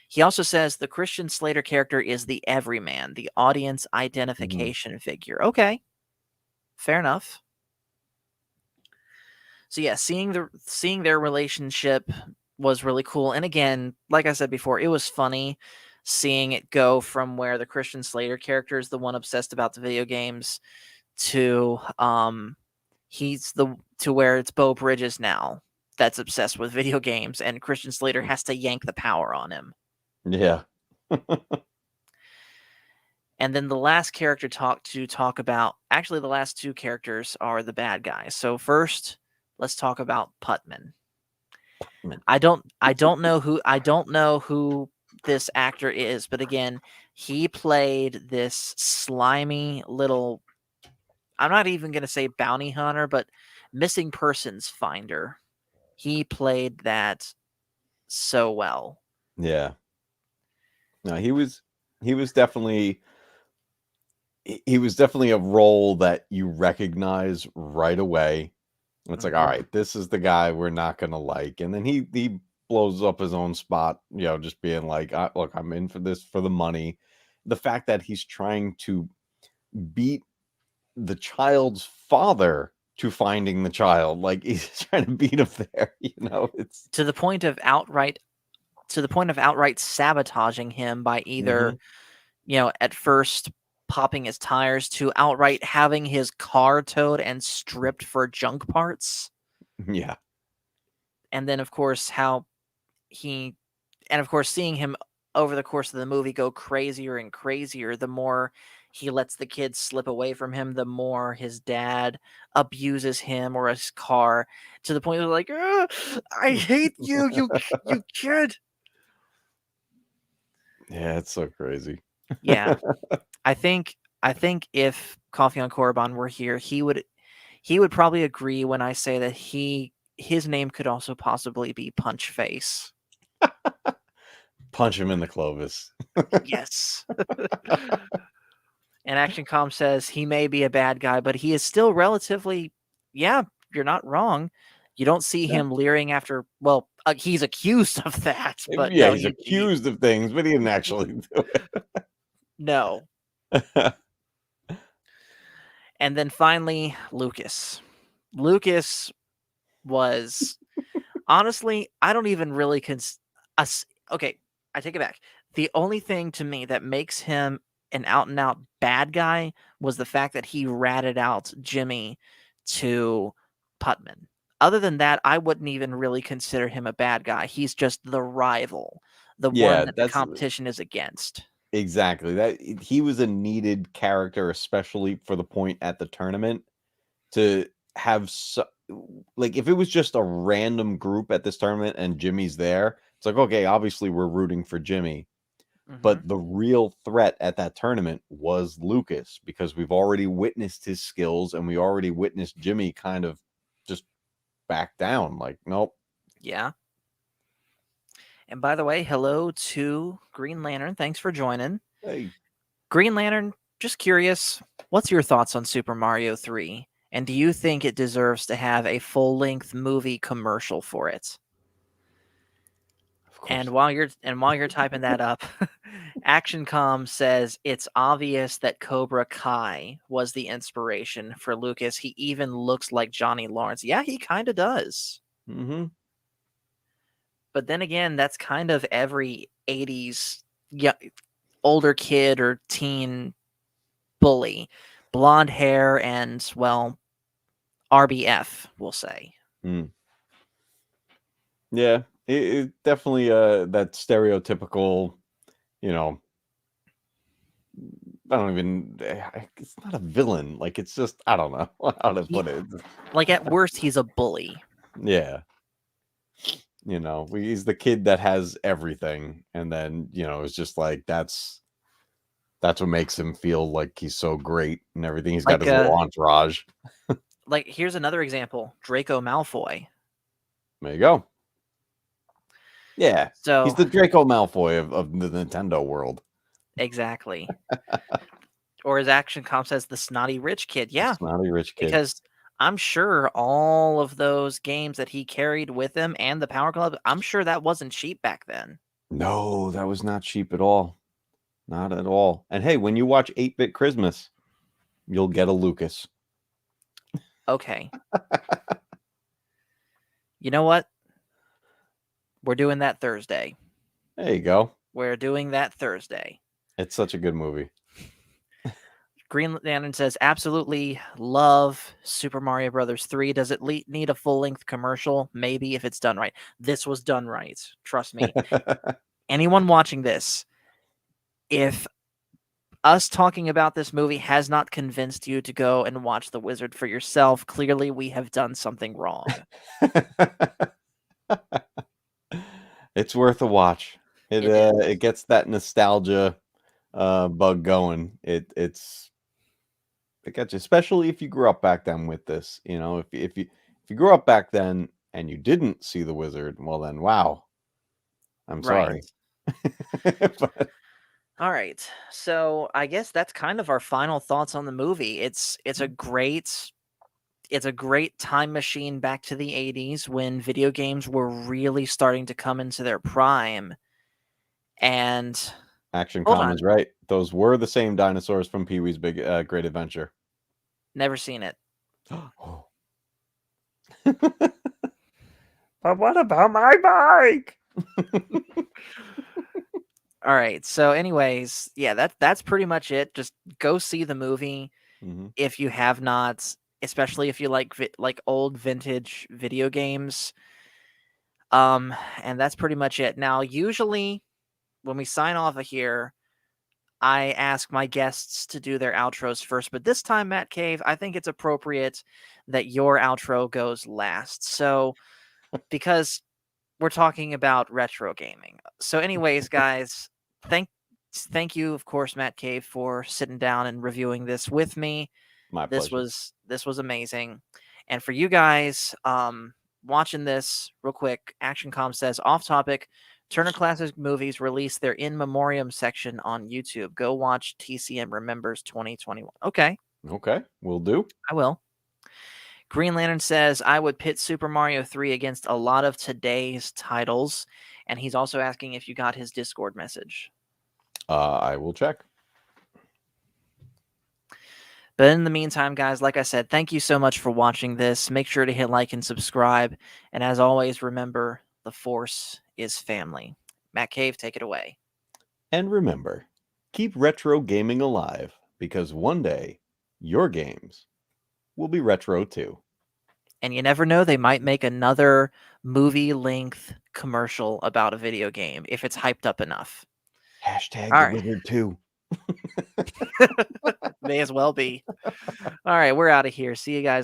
He also says the Christian Slater character is the everyman, the audience identification figure. Okay, fair enough. So yeah, seeing their relationship was really cool. And again, like I said before, it was funny seeing it go from where the Christian Slater character is the one obsessed about the video games to to where it's Beau Bridges now that's obsessed with video games, and Christian Slater has to yank the power on him. Yeah. And then the last character talk about, actually the last two characters are the bad guys. So first, let's talk about Putman. I don't know who this actor is, but again, he played this slimy little, I'm not even going to say bounty hunter, but missing persons finder. He played that so well. Yeah. No, he was definitely a role that you recognize right away. It's like, all right, this is the guy we're not gonna like, and then he blows up his own spot, just being like, look, I'm in for this for the money. The fact that he's trying to beat the child's father to finding the child, like he's trying to beat him there, it's to the point of outright sabotaging him by either at first popping his tires to outright having his car towed and stripped for junk parts. Yeah. And then of course seeing him over the course of the movie go crazier and crazier, the more he lets the kids slip away from him, the more his dad abuses him or his car, to the point of like, I hate you, you kid. Yeah, it's so crazy. Yeah. I think if Coffee on Korriban were here, he would probably agree when I say that his name could also possibly be Punch Face. Punch him in the Clovis. Yes. And ActionCom says he may be a bad guy, but he is still relatively, yeah, you're not wrong. You don't see him leering after, well, he's accused of that. But yeah, no, he's accused of things, but he didn't actually do it. No. And then finally, Lucas. Lucas was, honestly, I don't even really okay, I take it back. The only thing to me that makes him an out and out bad guy was the fact that he ratted out Jimmy to Putman. Other than that, I wouldn't even really consider him a bad guy. He's just the rival, the one that the competition is against. Exactly. That he was a needed character, especially for the point at the tournament, to have like if it was just a random group at this tournament and Jimmy's there, it's like, okay, obviously we're rooting for Jimmy. But the real threat at that tournament was Lucas, because we've already witnessed his skills and we already witnessed Jimmy kind of just back down. Like, nope. Yeah. And by the way, hello to Green Lantern. Thanks for joining. Hey. Green Lantern, just curious, what's your thoughts on Super Mario 3? And do you think it deserves to have a full-length movie commercial for it? Of course. And while you're typing that up, ActionCom says it's obvious that Cobra Kai was the inspiration for Lucas. He even looks like Johnny Lawrence. Yeah, he kind of does. Mm-hmm. But then again, that's kind of every 80s older kid or teen bully. Blonde hair and, well, RBF, we'll say. Mm. Yeah, it definitely that stereotypical, you know, I don't even, it's not a villain. Like, it's just, I don't know how to put it. Like, at worst, he's a bully. Yeah. You know, he's the kid that has everything. And then, you know, it's just like, that's what makes him feel like he's so great and everything. He's got Like, his little entourage. Like, here's another example. Draco Malfoy. There you go. Yeah. So he's the Draco Malfoy of the Nintendo world. exactly. Or as ActionCom says, the snotty rich kid. Yeah. Snotty rich kid. Because I'm sure all of those games that he carried with him and the Power Glove, I'm sure that wasn't cheap back then. No, that was not cheap at all. Not at all. And hey, when you watch 8-Bit Christmas, you'll get a Lucas. Okay. You know what? We're doing that Thursday. There you go. We're doing that Thursday. It's such a good movie. Green Lantern says, absolutely love Super Mario Brothers 3. Does it need a full-length commercial? Maybe, if it's done right. This was done right. Trust me. Anyone watching this, if us talking about this movie has not convinced you to go and watch The Wizard for yourself, clearly we have done something wrong. It's worth a watch. It gets that nostalgia bug going. It gets you, especially if you grew up back then with this. You know, if you grew up back then and you didn't see The Wizard, well then, wow. I'm sorry. But, all right. So I guess that's kind of our final thoughts on the movie. It's a great time machine back to the 80s when video games were really starting to come into their prime. And ActionCom is right. Those were the same dinosaurs from Pee-wee's Big Great Adventure. Never seen it. But what about my bike? All right. So anyways, yeah, that's pretty much it. Just go see the movie if you have not, especially if you like old vintage video games. And that's pretty much it. Now, usually when we sign off of here, I ask my guests to do their outros first, but this time, Matt Cave, I think it's appropriate that your outro goes last. So, because we're talking about retro gaming. So anyways, guys, thank you, of course, Matt Cave, for sitting down and reviewing this with me. My pleasure. This was amazing. And for you guys watching this real quick, ActionCom says, off topic, Turner Classic Movies released their In Memoriam section on YouTube. Go watch TCM Remembers 2021. Okay. Okay, will do. I will. Green Lantern says, I would pit Super Mario 3 against a lot of today's titles. And he's also asking if you got his Discord message. I will check. But in the meantime, guys, like I said, thank you so much for watching this. Make sure to hit like and subscribe. And as always, remember, the Force is family. Matt Cave, take it away. And remember, keep retro gaming alive, because one day, your games will be retro too. And you never know, they might make another movie-length commercial about a video game if it's hyped up enough. Hashtag All The right. Wizard 2. May as well be. All right, we're out of here. See you guys later.